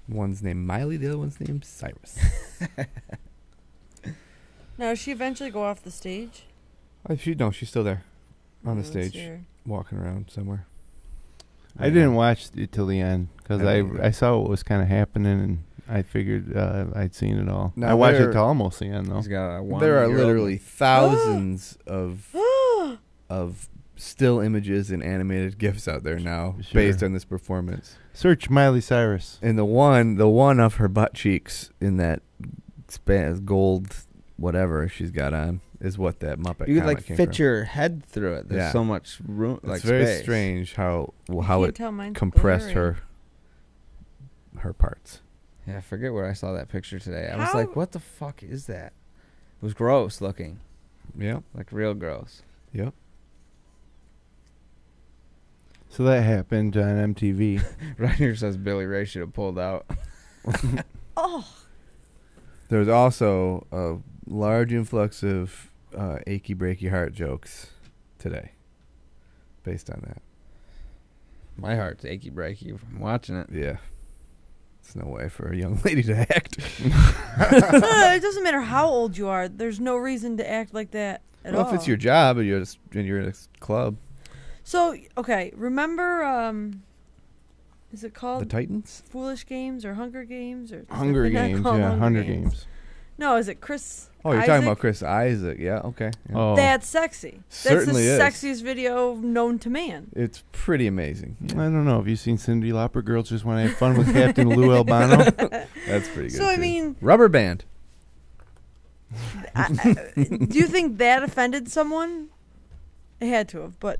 S6: One's named Miley. The other one's named Cyrus.
S5: Now, does she eventually go off the stage?
S6: She's still there on the
S5: Let's
S6: stage,
S5: see her.
S6: walking around somewhere.
S3: I didn't watch it till the end because
S6: I didn't either.
S3: I saw what was kind of happening, and I figured I'd seen it all.
S6: Now
S3: I watched
S6: there-
S3: it to almost the end, though.
S4: He's got a
S6: There are
S4: 1-year-old.
S6: literally thousands of still images and animated GIFs out there now
S3: Sure.
S6: based on this performance.
S3: Search Miley Cyrus.
S6: And the one of her butt cheeks in that gold whatever she's got on is what that Muppet
S4: You could
S6: comic
S4: like
S6: came
S4: fit
S6: from.
S4: your head through it. There's
S6: Yeah.
S4: so much room,
S6: It's
S4: like
S6: very
S4: space.
S6: strange how
S5: can't
S6: it
S5: tell mine's
S6: compressed
S5: blurry.
S6: her parts.
S4: Yeah, I forget where I saw that picture today. I was
S5: How-
S4: like, what the fuck is that? It was gross looking.
S6: Yep.
S4: Like real gross.
S6: Yep.
S3: So that happened on MTV.
S4: Right here says Billy Ray should have pulled out.
S5: Oh,
S6: There's also a large influx of achy breaky heart jokes today based on that.
S4: My heart's achy breaky from watching it.
S6: Yeah. It's no way for a young lady to act.
S5: it doesn't matter how old you are. There's no reason to act like that at all.
S6: Well, if it's your job and you're in a club.
S5: So, okay, remember, is it
S6: The
S5: called
S6: Titans?
S5: Foolish Games or Hunger Games? Or
S3: Hunger Games, yeah, Hunger Games.
S5: No, is it Chris
S6: Oh, you're
S5: Isaac?
S6: talking about Chris Isaac. Yeah, okay. Yeah.
S3: Oh,
S5: That's sexy.
S6: Certainly is.
S5: That's the sexiest video known to man.
S6: It's pretty amazing.
S3: I don't know. Have you seen Cyndi Lauper? Girls just want to have fun with Captain Lou Albano.
S6: That's pretty good.
S5: So, I
S6: too.
S5: mean,
S6: Rubber Band.
S5: do you think that offended someone? It had to have, but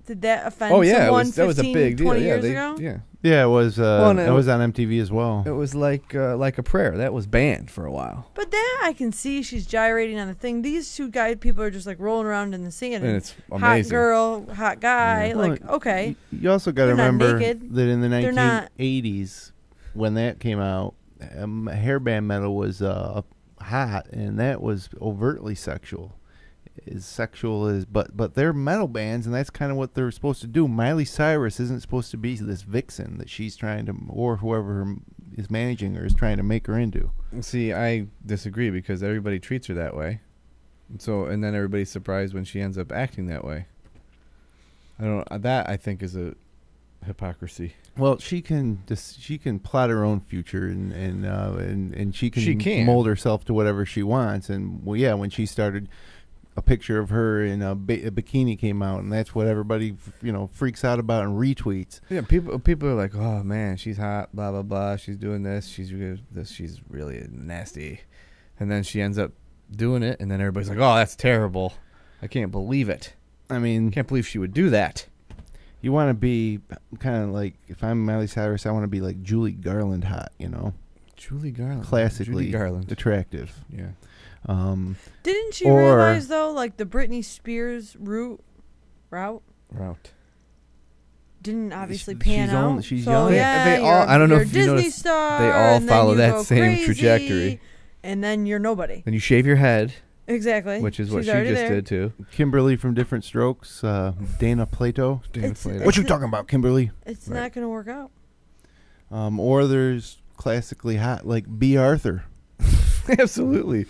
S5: did that offend
S6: Oh yeah,
S5: someone
S6: that was a
S5: 15,
S6: big deal.
S5: 20
S6: Yeah,
S5: years ago?
S6: yeah.
S3: Yeah, it was.
S6: and
S3: It was on MTV as well.
S6: It was like a prayer. That was banned for a while,
S5: But that I can see she's gyrating on the thing. These two people are just like rolling around in the sand.
S6: and it's
S5: hot
S6: amazing.
S5: girl, hot guy.
S6: Yeah.
S5: Like,
S3: Well,
S5: okay.
S3: You also got to
S5: They're not
S3: remember
S5: naked.
S3: that in the
S5: They're not-
S3: 1980s, when that came out, hairband metal was hot, and that was overtly sexual. But they're metal bands, and that's kind of what they're supposed to do. Miley Cyrus isn't supposed to be this vixen that she's trying to, or whoever is managing her is trying to make her into.
S6: See, I disagree because everybody treats her that way. And then everybody's surprised when she ends up acting that way. That I think is a hypocrisy.
S3: Well, she can plot her own future, and she can mold herself to whatever she wants. And well, yeah, when she started, a picture of her in a bikini came out, and that's what everybody freaks out about and retweets.
S6: Yeah, people are like, oh man, she's hot, blah blah blah. She's doing this. She's really nasty, and then she ends up doing it, and then everybody's like, oh, that's terrible. I can't believe it.
S3: I mean,
S6: Can't believe she would do that.
S3: you want to be kind of like, if I'm Miley Cyrus, I want to be like Julie Garland hot,
S6: Julie Garland,
S3: classically
S6: Judy Garland,
S3: attractive.
S6: yeah.
S5: Didn't she
S3: or-
S5: realize, though, like the Britney Spears route didn't obviously pan
S3: she's
S5: out?
S3: only- she's
S5: so,
S3: young.
S5: Yeah,
S6: They all-
S5: you're-
S6: I don't know
S5: you're
S6: if
S5: a
S6: you
S5: Disney
S6: noticed,
S5: star,
S6: they all
S5: and then
S6: follow
S5: you
S6: that
S5: go
S6: same
S5: crazy,
S6: trajectory.
S5: and then you're nobody.
S6: Then you shave your head,
S5: Exactly.
S6: which is what
S5: She's
S6: she
S5: already
S6: just
S5: there.
S6: did too.
S3: Kimberly from Different Strokes, Dana Plato.
S5: It's-
S3: What you talking about, Kimberly?
S5: It's not going to work out.
S3: Or there's classically hot like B. Arthur.
S6: Absolutely,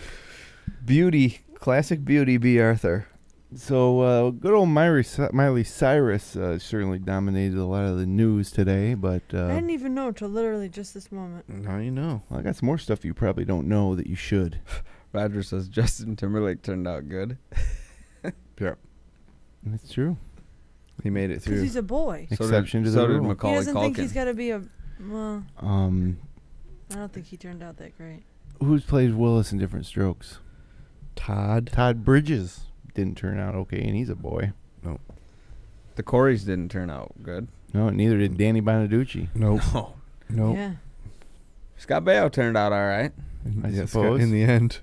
S6: beauty, classic beauty, B. Arthur.
S3: So good old Miley Cyrus certainly dominated a lot of the news today, but
S5: I didn't even know until literally just this moment.
S6: Now you know.
S3: I got some more stuff you probably don't know that you should.
S4: Roger says Justin Timberlake turned out good.
S6: Yeah,
S3: That's true.
S6: he made it
S5: Because
S6: through.
S5: he's a boy.
S3: Exception to
S4: so
S3: the
S4: did
S3: rule.
S5: He
S4: Macaulay
S5: doesn't think
S4: Culkin.
S5: he's got to be a... Well,
S3: Um,
S5: I don't think he turned out that great.
S3: who's played Willis in Different Strokes?
S6: Todd.
S3: Todd Bridges didn't turn out okay, and he's a boy.
S4: The Coreys didn't turn out good.
S3: No, neither did Danny Bonaducci.
S6: Nope.
S4: No.
S6: Nope.
S5: Yeah.
S4: Scott Baio turned out all right.
S3: I
S6: Yeah,
S3: suppose.
S6: in the end.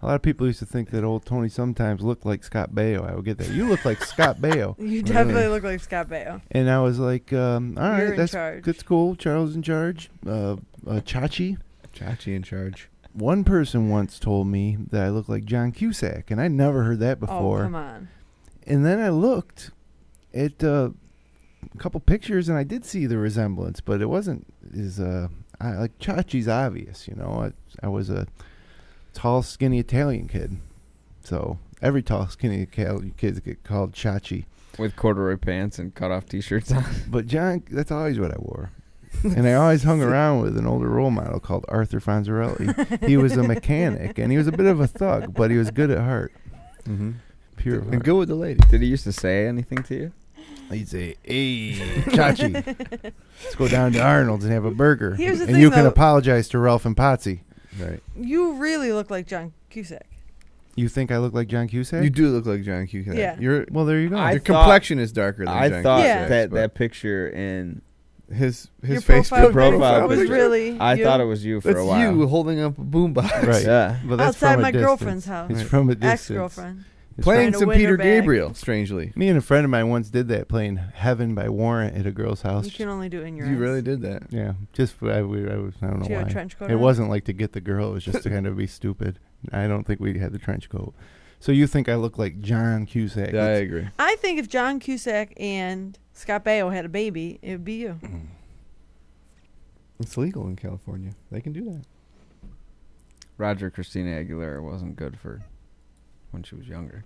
S3: A lot of people used to think that old Tony sometimes looked like Scott Baio. I would get that. You look like Scott Baio.
S5: You definitely look like Scott Baio.
S3: And I was like, all right,
S5: You're in
S3: that's
S5: charge.
S3: cool. Charles in charge. Chachi.
S6: Chachi in charge.
S3: One person once told me that I look like John Cusack, and I'd never heard that before.
S5: Oh, come on.
S3: And then I looked at a couple pictures, and I did see the resemblance, but it wasn't as like Chachi's obvious. I was a tall, skinny Italian kid, so every tall, skinny Italian kid get called Chachi.
S4: With corduroy pants and cut-off T-shirts on.
S3: But John, that's always what I wore. And I always hung around with an older role model called Arthur Fonzarelli. He was a mechanic, and he was a bit of a thug, but he was good at heart.
S6: Mm-hmm.
S3: Pure of
S6: And
S3: heart.
S6: go with the ladies.
S4: Did he used to say anything to you?
S3: He'd say, "Hey, Chachi, let's go down to Arnold's and have a burger."
S5: Here's the
S3: and
S5: thing,
S3: you can
S5: though.
S3: apologize to Ralph and Potsy.
S6: Right.
S5: You really look like John Cusack.
S3: You think I look like John Cusack?
S6: You do look like John Cusack.
S5: Yeah.
S3: Well, there you go.
S4: I
S6: Your
S4: thought-
S6: complexion is darker than
S4: I
S6: John
S4: thought
S5: Yeah.
S6: Cusack's, but
S4: that picture in
S6: his
S5: Your
S6: face
S5: profile
S4: profile
S5: was
S4: picture.
S5: really.
S4: I
S5: you.
S4: thought it was you for
S6: That's
S4: a while.
S6: you holding up a boombox.
S3: Right.
S4: Yeah.
S3: But that's
S5: outside
S3: from a
S5: my
S3: distance.
S5: girlfriend's house.
S3: It's from a distance.
S5: Ex-girlfriend.
S3: It's
S6: Playing
S5: Trying to
S6: some
S5: win her
S6: Peter
S5: back.
S6: Gabriel, strangely.
S3: Me and a friend of mine once did that, playing "Heaven" by Warrant at a girl's house.
S5: You can only do it in your
S6: You
S5: house.
S6: really did that.
S3: Yeah, just I don't know
S5: Did you have
S3: why.
S5: a trench coat
S3: It
S5: on?
S3: wasn't like to get the girl; it was just to kind of be stupid. I don't think we had the trench coat. So you think I look like John Cusack?
S6: Yeah, I agree.
S5: I think if John Cusack and Scott Baio had a baby, it would be you.
S6: It's legal in California. They can do that.
S4: Roger Christina Aguilera wasn't good for when she was younger.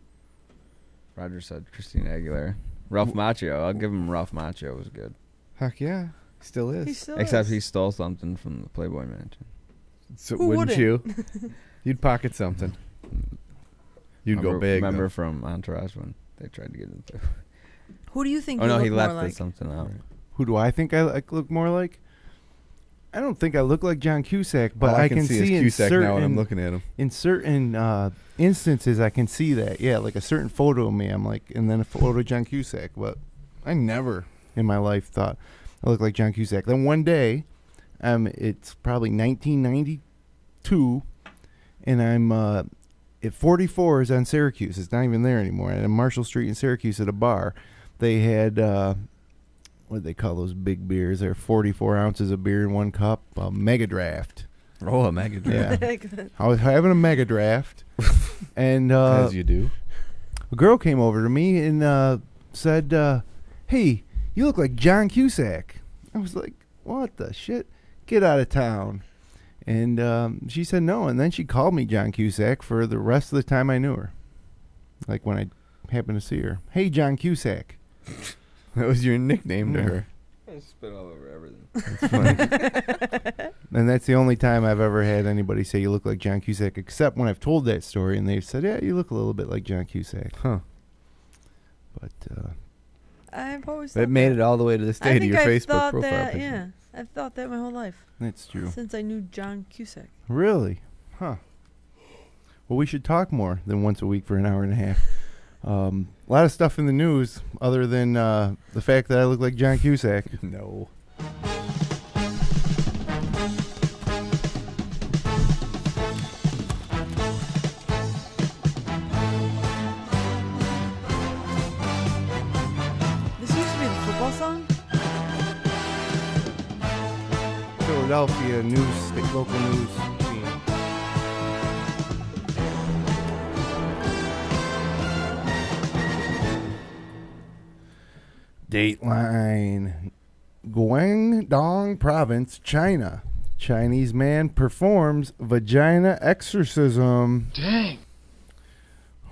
S4: Roger said Christina Aguilera. Ralph Macchio. I'll give him Ralph Macchio was good.
S6: Heck yeah. Still is.
S5: He still
S4: Except
S5: is.
S4: he stole something from the Playboy Mansion.
S6: So
S5: Who
S6: wouldn't
S5: wouldn't?
S6: you? You'd pocket something. You'd go big.
S4: Remember
S6: though.
S4: from Entourage when they tried to get into.
S5: Who do you think
S4: Oh
S5: you
S4: no,
S5: look
S4: he
S5: more
S4: left
S5: like?
S4: something out.
S3: Who do I think I look more like? I don't think I look like John Cusack, but
S6: All
S3: I can
S6: see is
S3: see in
S6: Cusack now when I'm
S3: certain
S6: looking at him.
S3: in certain instances I can see that. Yeah, like a certain photo of me, I'm like, and then a photo of John Cusack. But I never in my life thought I look like John Cusack. Then one day, it's probably 1992, and I'm at 44's on Syracuse. It's not even there anymore. At Marshall Street in Syracuse at a bar, they had what do they call those big beers? They're 44 ounces of beer in one cup. A mega draft.
S6: Oh, a mega draft.
S3: Yeah. I was having a mega draft, and
S6: As you do.
S3: a girl came over to me and said, "Hey, you look like John Cusack." I was like, "What the shit? Get out of town." And she said no, and then she called me John Cusack for the rest of the time I knew her. Like when I happened to see her. "Hey, John Cusack."
S6: That was your nickname to
S3: Yeah.
S6: her.
S4: I spit all over everything.
S6: That's funny.
S3: And that's the only time I've ever had anybody say you look like John Cusack, except when I've told that story and they've said, "Yeah, you look a little bit like John Cusack."
S6: Huh.
S3: But
S5: I've always
S6: That
S5: thought
S6: made
S5: that.
S6: it all the way to this
S5: I
S6: day to
S5: think
S6: your
S5: I've
S6: Facebook
S5: thought
S6: profile
S5: that,
S6: picture.
S5: yeah. I've thought that my whole life.
S3: that's true.
S5: Since I knew John Cusack.
S3: Really? Huh. Well, we should talk more than once a week for an hour and a half. A lot of stuff in the news other than the fact that I look like John Cusack.
S6: No.
S5: This used to be the football song?
S3: Philadelphia news, local news team. Dateline. Guangdong Province, China. Chinese man performs vagina exorcism.
S2: Dang.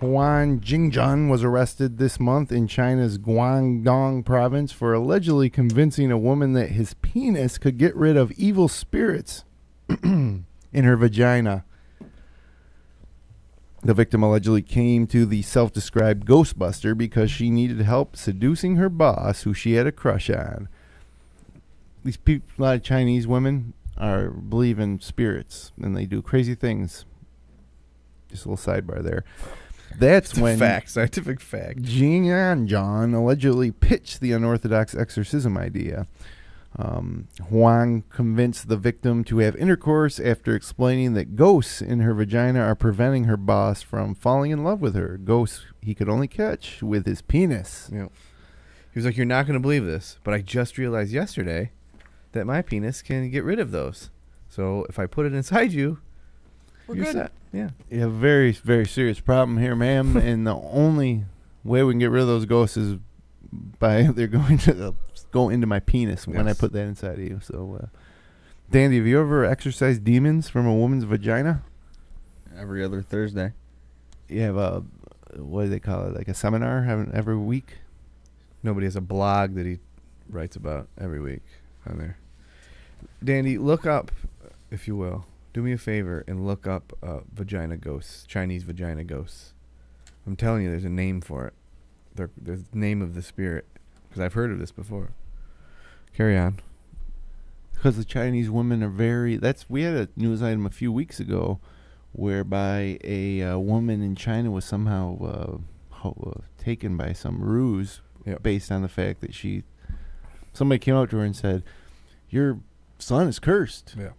S3: Huan Jingjun was arrested this month in China's Guangdong province for allegedly convincing a woman that his penis could get rid of evil spirits in her vagina. The victim allegedly came to the self-described Ghostbuster because she needed help seducing her boss, who she had a crush on. These people, a lot of Chinese women believe in spirits, and they do crazy things. Just a little sidebar there. That's
S6: It's a
S3: when
S6: fact, scientific fact.
S3: Jing John allegedly pitched the unorthodox exorcism idea. Huang convinced the victim to have intercourse after explaining that ghosts in her vagina are preventing her boss from falling in love with her. Ghosts he could only catch with his penis.
S6: Yeah. He was like, "You're not going to believe this, but I just realized yesterday that my penis can get rid of those. So if I put it inside you,
S5: We're
S6: you're
S5: good.
S6: set." Yeah.
S3: You have a very, very serious problem here, ma'am. And the only way we can get rid of those ghosts is by they're going to go into my penis when I
S6: Yes.
S3: put that inside of you. So, Dandy, have you ever exorcised demons from a woman's vagina?
S4: Every other Thursday.
S3: You have a, what do they call it, like a seminar every week?
S6: Nobody has a blog that he writes about every week on there. Dandy, look up, if you will. Do me a favor and look up vagina ghosts, Chinese vagina ghosts. I'm telling you, there's a name for it. There's the name of the spirit, because I've heard of this before. Carry on.
S3: Because the Chinese women are we had a news item a few weeks ago whereby a woman in China was somehow taken by some ruse based on the fact that somebody came up to her and said, your son is cursed.
S6: Yeah.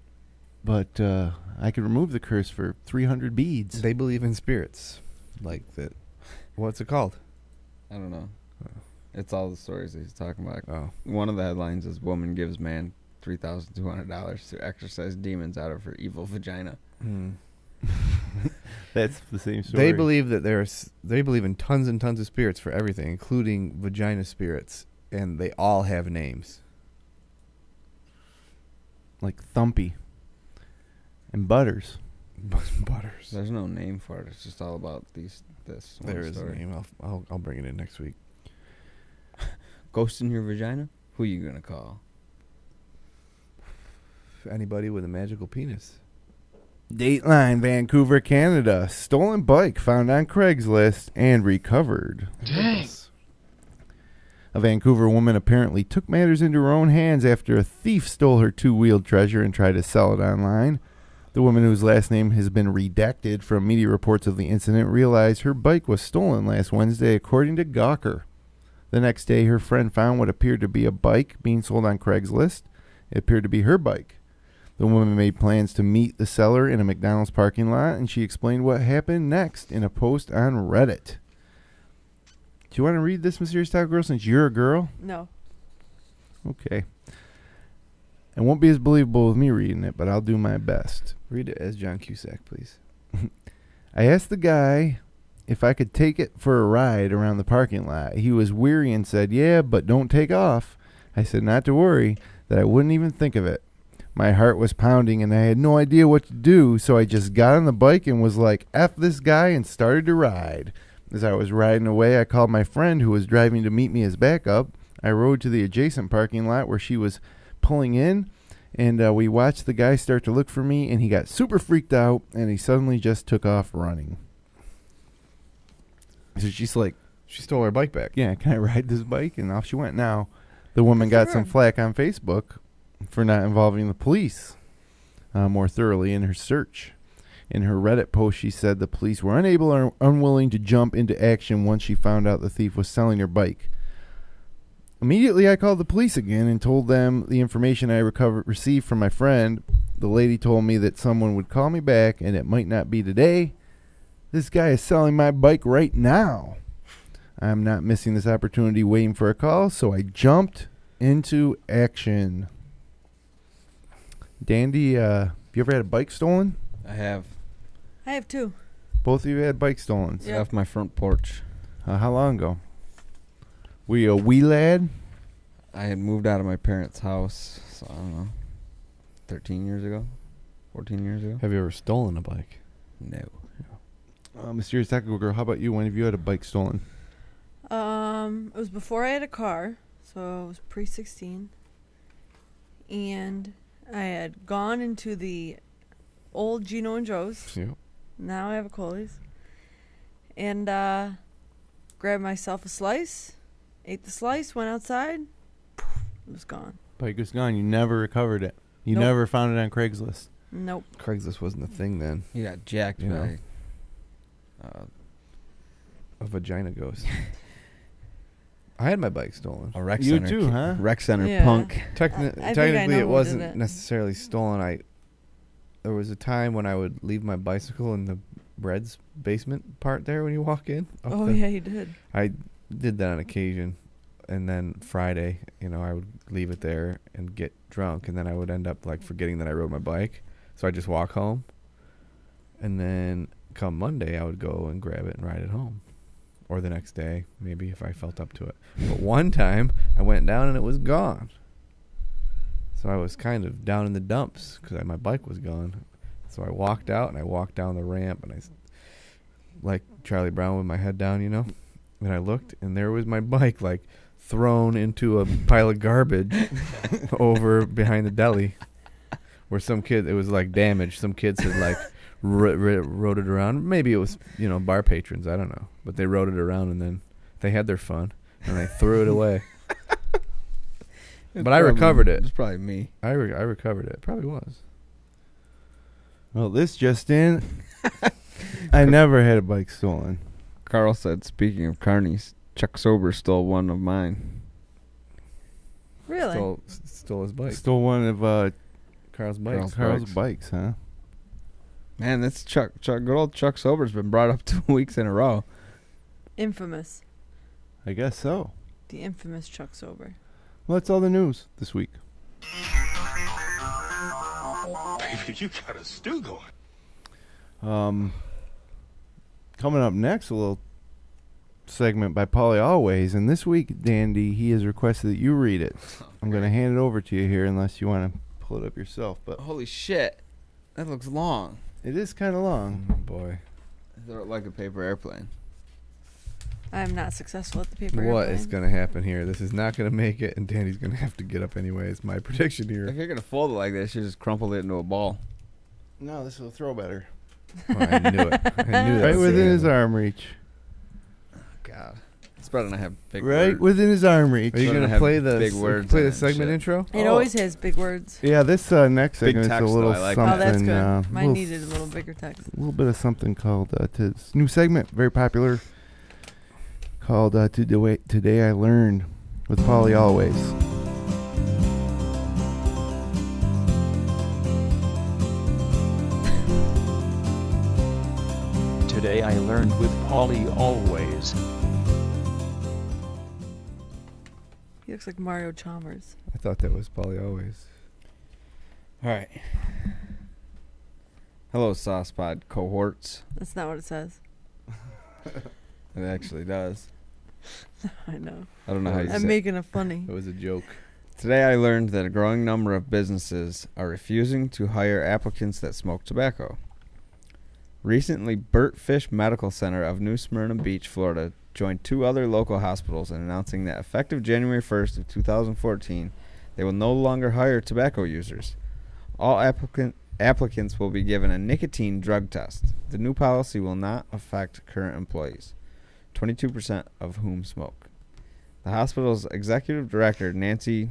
S3: But I could remove the curse for 300 beads.
S6: They believe in spirits. Like that. What's it called?
S4: I don't know. It's all the stories that he's talking about.
S6: Oh.
S4: One of the headlines is woman gives man $3,200 to exorcise demons out of her evil vagina.
S3: That's the same story.
S6: They believe that they believe in tons and tons of spirits for everything, including vagina spirits, and they all have names.
S3: Like Thumpy and Butters.
S6: Butters.
S4: There's no name for it. It's just all about this one
S6: There is
S4: story.
S6: a name. I'll bring it in next week.
S4: Ghost in your vagina? Who you gonna call?
S6: Anybody with a magical penis.
S3: Dateline, Vancouver, Canada. Stolen bike found on Craigslist and recovered.
S2: Dang.
S3: A Vancouver woman apparently took matters into her own hands after a thief stole her two-wheeled treasure and tried to sell it online. The woman, whose last name has been redacted from media reports of the incident, realized her bike was stolen last Wednesday, according to Gawker. The next day, her friend found what appeared to be a bike being sold on Craigslist. It appeared to be her bike. The woman made plans to meet the seller in a McDonald's parking lot, and she explained what happened next in a post on Reddit. Do you want to read this, Mysterious Taco Girl, since you're a girl?
S5: No.
S3: Okay. It won't be as believable with me reading it, but I'll do my best.
S6: Read it as John Cusack, please.
S3: I asked the guy if I could take it for a ride around the parking lot. He was weary and said, yeah, but don't take off. I said not to worry, that I wouldn't even think of it. My heart was pounding and I had no idea what to do, so I just got on the bike and was like, F this guy, and started to ride. As I was riding away, I called my friend who was driving to meet me as backup. I rode to the adjacent parking lot where she was pulling in, and we watched the guy start to look for me, and he got super freaked out, and he suddenly just took off running. So she's like,
S6: she stole her bike back.
S3: yeah, can I ride this bike? And off she went. Now, the woman got some flack on Facebook for not involving the police more thoroughly in her search. In her Reddit post, she said the police were unable or unwilling to jump into action once she found out the thief was selling her bike. Immediately, I called the police again and told them the information I received from my friend. The lady told me that someone would call me back, and it might not be today. This guy is selling my bike right now. I'm not missing this opportunity waiting for a call, so I jumped into action. Dandy, you ever had a bike stolen?
S4: I have.
S5: I have two.
S3: Both of you had bike stolen.
S4: It's off my front porch.
S3: How long ago? Were you a wee lad?
S4: I had moved out of my parents' house, so I don't know, 13 years ago, 14 years ago.
S6: Have you ever stolen a bike?
S4: No.
S3: Mysterious Taco Girl, how about you? When have you had a bike stolen?
S5: It was before I had a car, so I was pre-16. And I had gone into the old Gino and Joe's.
S6: Yep.
S5: Now I have a Coley's. And grabbed myself a slice, ate the slice, went outside, it was gone.
S3: Bike was gone. You never recovered it. You
S5: Nope.
S3: never found it on Craigslist.
S5: Nope.
S6: Craigslist wasn't a thing then.
S4: You got jacked
S6: You
S4: by
S6: A vagina ghost. I had my bike stolen.
S4: a rec
S3: You
S4: center.
S3: too, huh?
S4: Rec center
S5: Yeah.
S4: punk.
S5: I think I
S6: Technically,
S5: know
S6: it
S5: who
S6: wasn't
S5: did it.
S6: necessarily stolen. There was a time when I would leave my bicycle in the bread's basement part there when you walk in.
S5: Oh, yeah, you did.
S6: I did that on occasion. And then Friday, I would leave it there and get drunk. And then I would end up forgetting that I rode my bike. So I just walk home. And then come Monday, I would go and grab it and ride it home. Or the next day, maybe, if I felt up to it. But one time, I went down and it was gone. So I was kind of down in the dumps because my bike was gone. So I walked out and I walked down the ramp and I, like Charlie Brown with my head down, And I looked and there was my bike, thrown into a pile of garbage over behind the deli. where some kid, it was like damaged. Some kids had like rode it around. Maybe it was, bar patrons. I don't know. But they rode it around and then they had their fun and they threw it away. But I recovered it.
S4: It's probably me.
S6: I recovered it. It probably was.
S3: Well, this just in. I never had a bike stolen.
S4: Carl said, speaking of carnies, Chuck Sober stole one of mine.
S5: Really?
S6: Stole his bike.
S3: Stole one of
S6: Carl's bikes.
S3: Carl's bikes, huh?
S4: Man, that's good old Chuck Sober's been brought up 2 weeks in a row.
S5: Infamous.
S3: I guess so.
S5: The infamous Chuck Sober.
S3: Well, that's all the news this week.
S2: Baby, you got a stew going.
S3: Coming up next, a little segment by Polly Always, and this week, Dandy, he has requested that you read it. I'm going to hand it over to you here, unless you want to pull it up yourself. But
S4: Holy shit, that looks long.
S3: it is kind of long.
S6: Oh, boy.
S4: Throw it like a paper airplane.
S5: I'm not successful at the paper
S6: What
S5: airplane.
S6: is going to happen here? This is not going to make it, and Danny's going to have to get up anyway. It's my prediction here.
S4: If you're gonna fold it like this, you just crumple it into a ball.
S3: No, this will throw better.
S6: Oh, I knew it. I knew that
S3: Right
S6: was
S3: within
S6: gonna
S3: his
S6: happen.
S3: arm reach.
S4: God, it's better than I have big
S3: Right
S4: words.
S3: within his arm reach.
S6: Are you
S4: So
S6: going
S4: I
S6: to
S4: have
S6: play the
S4: big words
S6: play
S4: in
S6: the
S4: it and
S6: segment
S4: shit.
S6: intro?
S5: It always has big words.
S3: Yeah, this next
S4: Big
S3: segment is a
S4: text,
S3: little
S4: though. I like
S3: something.
S4: that.
S5: Oh, that's good. Mine
S3: little
S5: needed a little bigger text.
S3: A little bit of something called new segment, very popular, called Today I Learned with Polly Always.
S10: Today I learned with Polly Always.
S5: He looks like Mario Chalmers.
S6: I thought that was Polly Always.
S4: All right. Hello, Saucepod cohorts.
S5: That's not what it says.
S4: It actually does.
S5: I know.
S4: I don't know how you say
S5: I'm
S4: it.
S5: making it funny.
S6: It was a joke.
S4: Today I learned that a growing number of businesses are refusing to hire applicants that smoke tobacco. Recently, Burt Fish Medical Center of New Smyrna Beach, Florida, joined 2 other local hospitals in announcing that effective January 1st of 2014, they will no longer hire tobacco users. All applicants will be given a nicotine drug test. The new policy will not affect current employees, 22% of whom smoke. The hospital's executive director, Nancy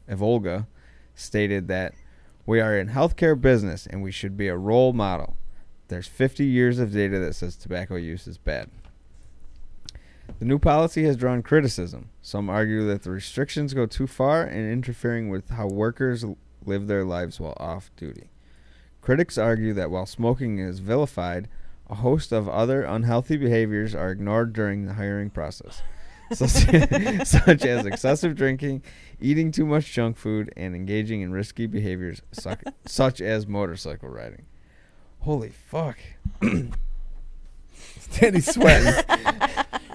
S4: Evolga, stated that we are in healthcare business and we should be a role model. There's 50 years of data that says tobacco use is bad. The new policy has drawn criticism. Some argue that the restrictions go too far and interfering with how workers live their lives while off duty. Critics argue that while smoking is vilified, a host of other unhealthy behaviors are ignored during the hiring process, such as excessive drinking, eating too much junk food, and engaging in risky behaviors such as motorcycle riding. Holy fuck.
S6: Danny's sweating.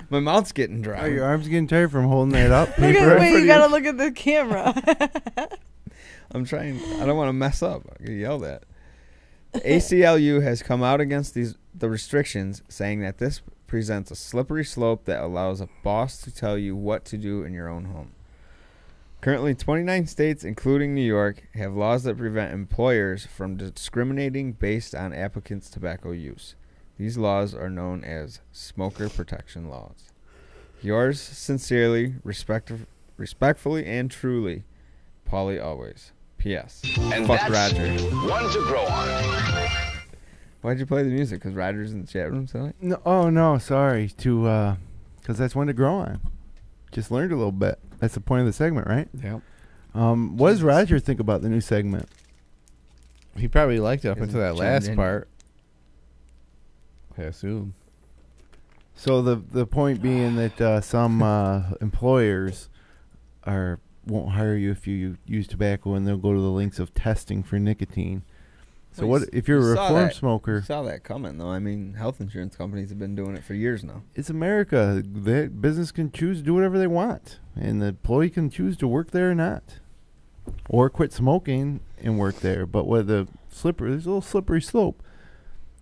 S4: My mouth's getting dry.
S3: Are your arms getting tired from holding that up?
S5: Look
S3: Paper
S5: at, wait, you
S3: everybody-
S5: gotta look at the camera.
S4: I'm trying. I don't want to mess up. I get yelled at. The ACLU has come out against the restrictions, saying that this presents a slippery slope that allows a boss to tell you what to do in your own home. Currently, 29 states, including New York, have laws that prevent employers from discriminating based on applicants' tobacco use. These laws are known as smoker protection laws. Yours sincerely, respectfully, and truly, Polly Always. P.S.
S8: And
S4: Fuck
S8: that's
S4: Roger.
S8: one to grow on.
S4: Why'd you play the music? Because Roger's in the chat room tonight?
S3: No, oh no, sorry. Because that's when to grow on. Just learned a little bit. That's the point of the segment, right?
S6: Yep.
S3: What does Roger think about the new segment?
S6: He probably liked it up
S4: Hasn't
S6: until that
S4: chimed
S6: last
S4: in.
S6: part. I assume.
S3: So the point being that some employers won't hire you if you use tobacco, and they'll go to the links of testing for nicotine. So
S4: Well,
S3: what if you're a
S4: saw
S3: reform
S4: that.
S3: smoker?
S4: You saw that coming, though. I mean, health insurance companies have been doing it for years now.
S3: It's America. The business can choose to do whatever they want, and the employee can choose to work there or not, or quit smoking and work there. But with there's a little slippery slope.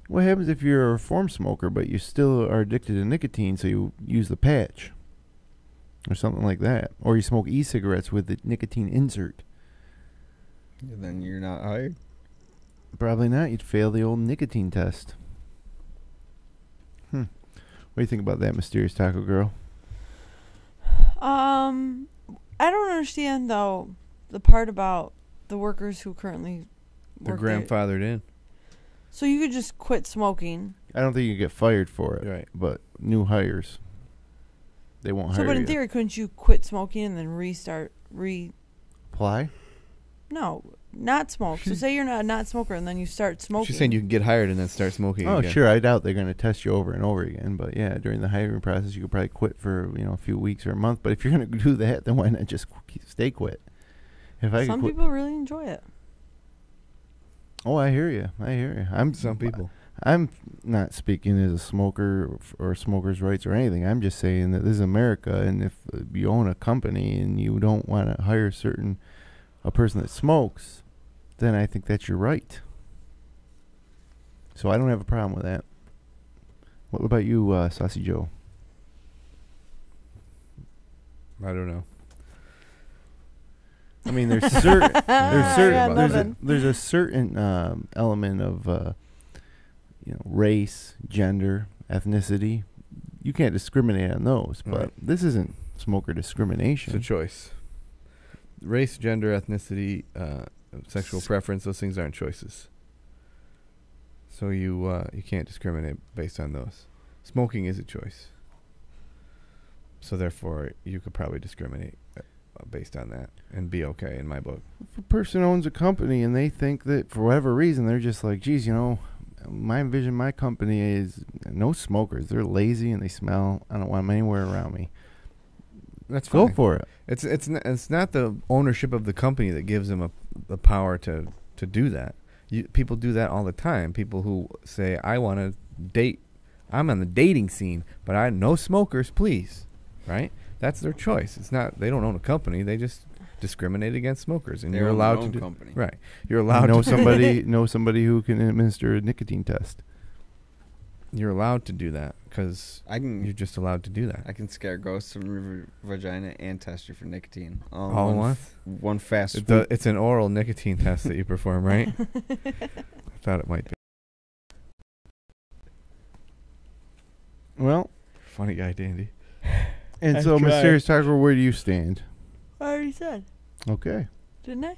S3: What happens if you're a reform smoker, but you still are addicted to nicotine, so you use the patch or something like that, or you smoke e-cigarettes with the nicotine insert?
S4: Then you're not hired.
S3: Probably not. You'd fail the old nicotine test. What do you think about that, mysterious taco girl?
S5: I don't understand though the part about the workers who currently
S6: They're
S5: work there.
S6: grandfathered in.
S5: So you could just quit smoking.
S3: I don't think you get fired for it.
S6: Right.
S3: But new hires, they won't hire
S5: So, but in
S3: you.
S5: theory, couldn't you quit smoking and then
S3: Apply?
S5: No, not smoke. So say you're not a smoker and then you start smoking.
S6: She's saying you can get hired and then start smoking
S3: Oh,
S6: again.
S3: sure. I doubt they're going to test you over and over again. But yeah, during the hiring process, you could probably quit for a few weeks or a month. But if you're going to do that, then why not just stay quit?
S5: Some people really enjoy it.
S3: Oh, I hear you.
S6: Some people.
S3: I'm not speaking as a smoker or smokers' rights or anything. I'm just saying that this is America, and if you own a company and you don't want to hire a person that smokes, then I think that's your right. So I don't have a problem with that. What about you, Saucy Joe?
S6: I don't know.
S3: I mean, there's certain there's a certain element of race, gender, ethnicity. You can't discriminate on those, but
S6: Right.
S3: this isn't smoker discrimination.
S6: It's a choice. Race, gender, ethnicity, sexual preference, those things aren't choices. So you can't discriminate based on those. Smoking is a choice. So therefore, you could probably discriminate based on that and be okay in my book.
S3: If a person owns a company and they think that for whatever reason they're just like, geez, my vision, my company is no smokers. They're lazy and they smell. I don't want them anywhere around me.
S6: That's
S3: Go
S6: fine.
S3: for it.
S6: It's not the ownership of the company that gives them the power to do that. People do that all the time. People who say, I want to date. I'm on the dating scene, but I no smokers, please. Right? That's their choice. It's not. They don't own a company. They just discriminate against smokers, and
S4: They
S6: you're
S4: own their
S6: allowed
S4: own
S6: to do.
S4: company.
S6: Right? You're allowed
S3: know
S6: to
S3: somebody who can administer a nicotine test.
S6: You're allowed to do that because you're just allowed to do that.
S4: I can scare ghosts from your vagina and test you for nicotine.
S6: All in one?
S4: One fast
S6: It's,
S4: swoop.
S6: it's an oral nicotine test that you perform, right? I thought it might be.
S3: Well,
S6: funny guy, Dandy.
S3: And so, Mysterious Tiger, where do you stand?
S5: I already said.
S3: Okay.
S5: Didn't I?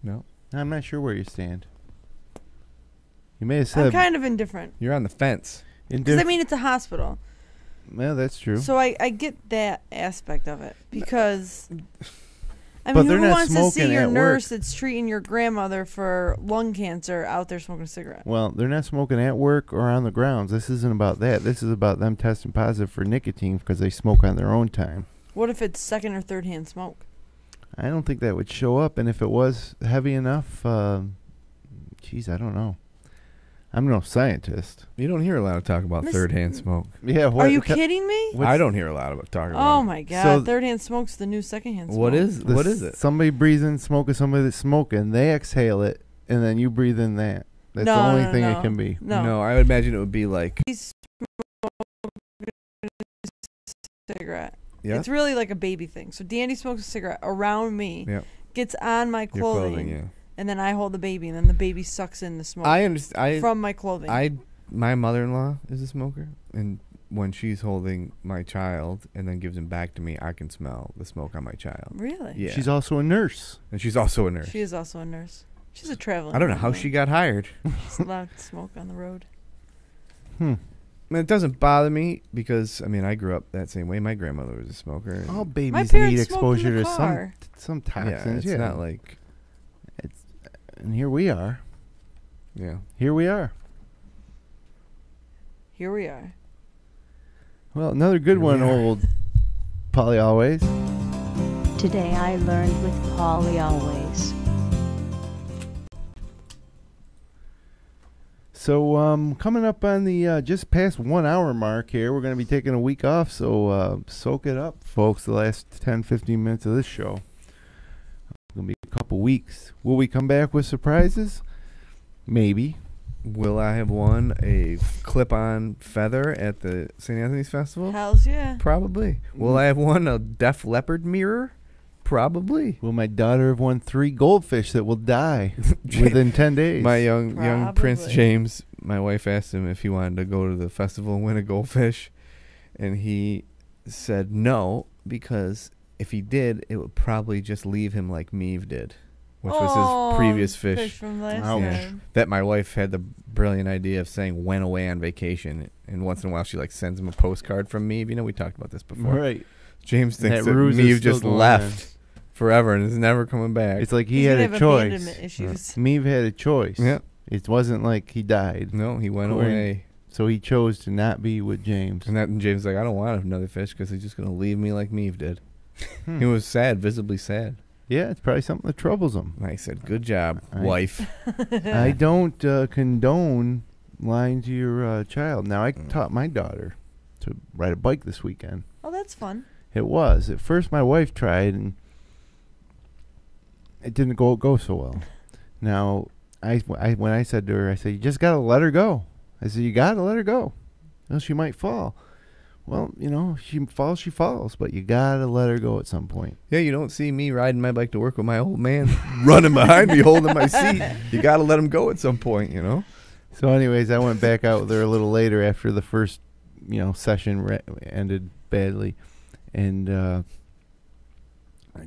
S6: No.
S3: I'm not sure where you stand. You may have said...
S5: I'm kind of indifferent.
S6: You're on the fence.
S5: Because, it's a hospital.
S3: Well, that's true.
S5: So I get that aspect of it. Because...
S3: But they're
S5: who
S3: not
S5: wants to see
S3: smoking
S5: your
S3: at
S5: nurse
S3: work.
S5: that's treating your grandmother for lung cancer out there smoking a cigarette?
S3: Well, they're not smoking at work or on the grounds. This isn't about that. This is about them testing positive for nicotine because they smoke on their own time.
S5: What if it's second or third hand smoke?
S3: I don't think that would show up. And if it was heavy enough, I don't know. I'm no scientist.
S6: You don't hear a lot of talk about third-hand smoke.
S3: Yeah.
S5: Are you kidding me?
S6: I don't hear a lot of talk about
S5: Oh
S6: it.
S5: my God!
S3: So
S5: third hand smoke's the new second hand smoke.
S6: What is it?
S3: Somebody breathes in smoke of somebody that's smoking. They exhale it, and then you breathe in that. That's
S5: No,
S3: the only
S5: no,
S3: thing
S5: no.
S3: it can be.
S6: No, I would imagine it would be like...
S5: Cigarette.
S6: Yeah?
S5: It's really like a baby thing. So Dandy smokes a cigarette around me,
S6: Yep.
S5: gets on my
S6: Your
S5: clothing,
S6: yeah.
S5: and then I hold the baby, and then the baby sucks in the smoke
S6: I understand.
S5: from my clothing.
S6: My mother-in-law is a smoker, and when she's holding my child and then gives him back to me, I can smell the smoke on my child.
S5: Really?
S6: Yeah.
S3: She's also a nurse.
S6: And she's also a nurse.
S5: She is also a nurse. She's a traveling.
S6: I don't know how she got hired.
S5: She's allowed to smoke on the road.
S6: I mean, it doesn't bother me because, I grew up that same way. My grandmother was a smoker. and-
S3: All
S5: My
S3: babies
S5: parents
S3: need
S5: smoked in
S3: exposure
S5: the
S3: to
S5: car.
S3: some
S6: Yeah,
S3: toxins.
S6: it's not like...
S3: And here we are.
S6: Yeah.
S3: Here we are.
S5: Here we are.
S3: Well, another good one, old Polly Always.
S11: Today I learned with Polly Always.
S3: So, coming up on the just past 1 hour mark here, we're going to be taking a week off, so soak it up, folks, the last 10, 15 minutes of this show. It's going to be a couple weeks. Will we come back with surprises? Maybe.
S6: Will I have won a clip-on feather at the St. Anthony's Festival?
S5: Hells yeah.
S6: Probably. Will I have won a Def Leppard mirror? Probably.
S3: Will my daughter have won 3 goldfish that will die within 10 days?
S6: My young Prince
S5: Probably.
S6: James, my wife asked him if he wanted to go to the festival and win a goldfish, and he said no, because if he did, it would probably just leave him like Meave did, which was his previous fish
S5: from last
S3: Ouch.
S5: time.
S6: that my wife had the brilliant idea of saying went away on vacation, and once in a while she like sends him a postcard from Meave. You know, we talked about this before.
S3: Right.
S6: James thinks
S3: that
S6: that
S3: ruse is
S6: Meave
S3: still
S6: just
S3: going
S6: left forever and is never coming back.
S3: It's like he
S5: He's
S3: had
S5: gonna
S3: a
S5: have
S3: choice.
S5: abandonment issues.
S3: Meave had a choice.
S6: Yeah.
S3: It wasn't like he died.
S6: No, he went
S3: According-
S6: away.
S3: So he chose to not be with James.
S6: And James was like, I don't want another fish because he's just going to leave me like Meave did.
S3: Hmm.
S6: He was sad, visibly sad.
S3: Yeah, it's probably something that troubles him.
S6: And I said, good job,
S3: I-
S6: wife.
S3: I don't condone lying to your child. Now, I taught my daughter to ride a bike this weekend.
S5: Oh, that's fun.
S3: It was. At first, my wife tried, and it didn't go so well. Now, when I said to her, I said, you just got to let her go. I said, you got to let her go. Else she might fall. Well, you know, she falls, but you got to let her go at some point.
S6: Yeah, you don't see me riding my bike to work with my old man running behind me, holding my seat. You got to let him go at some point, you know?
S3: So anyways, I went back out with her a little later after the first, session ended badly. And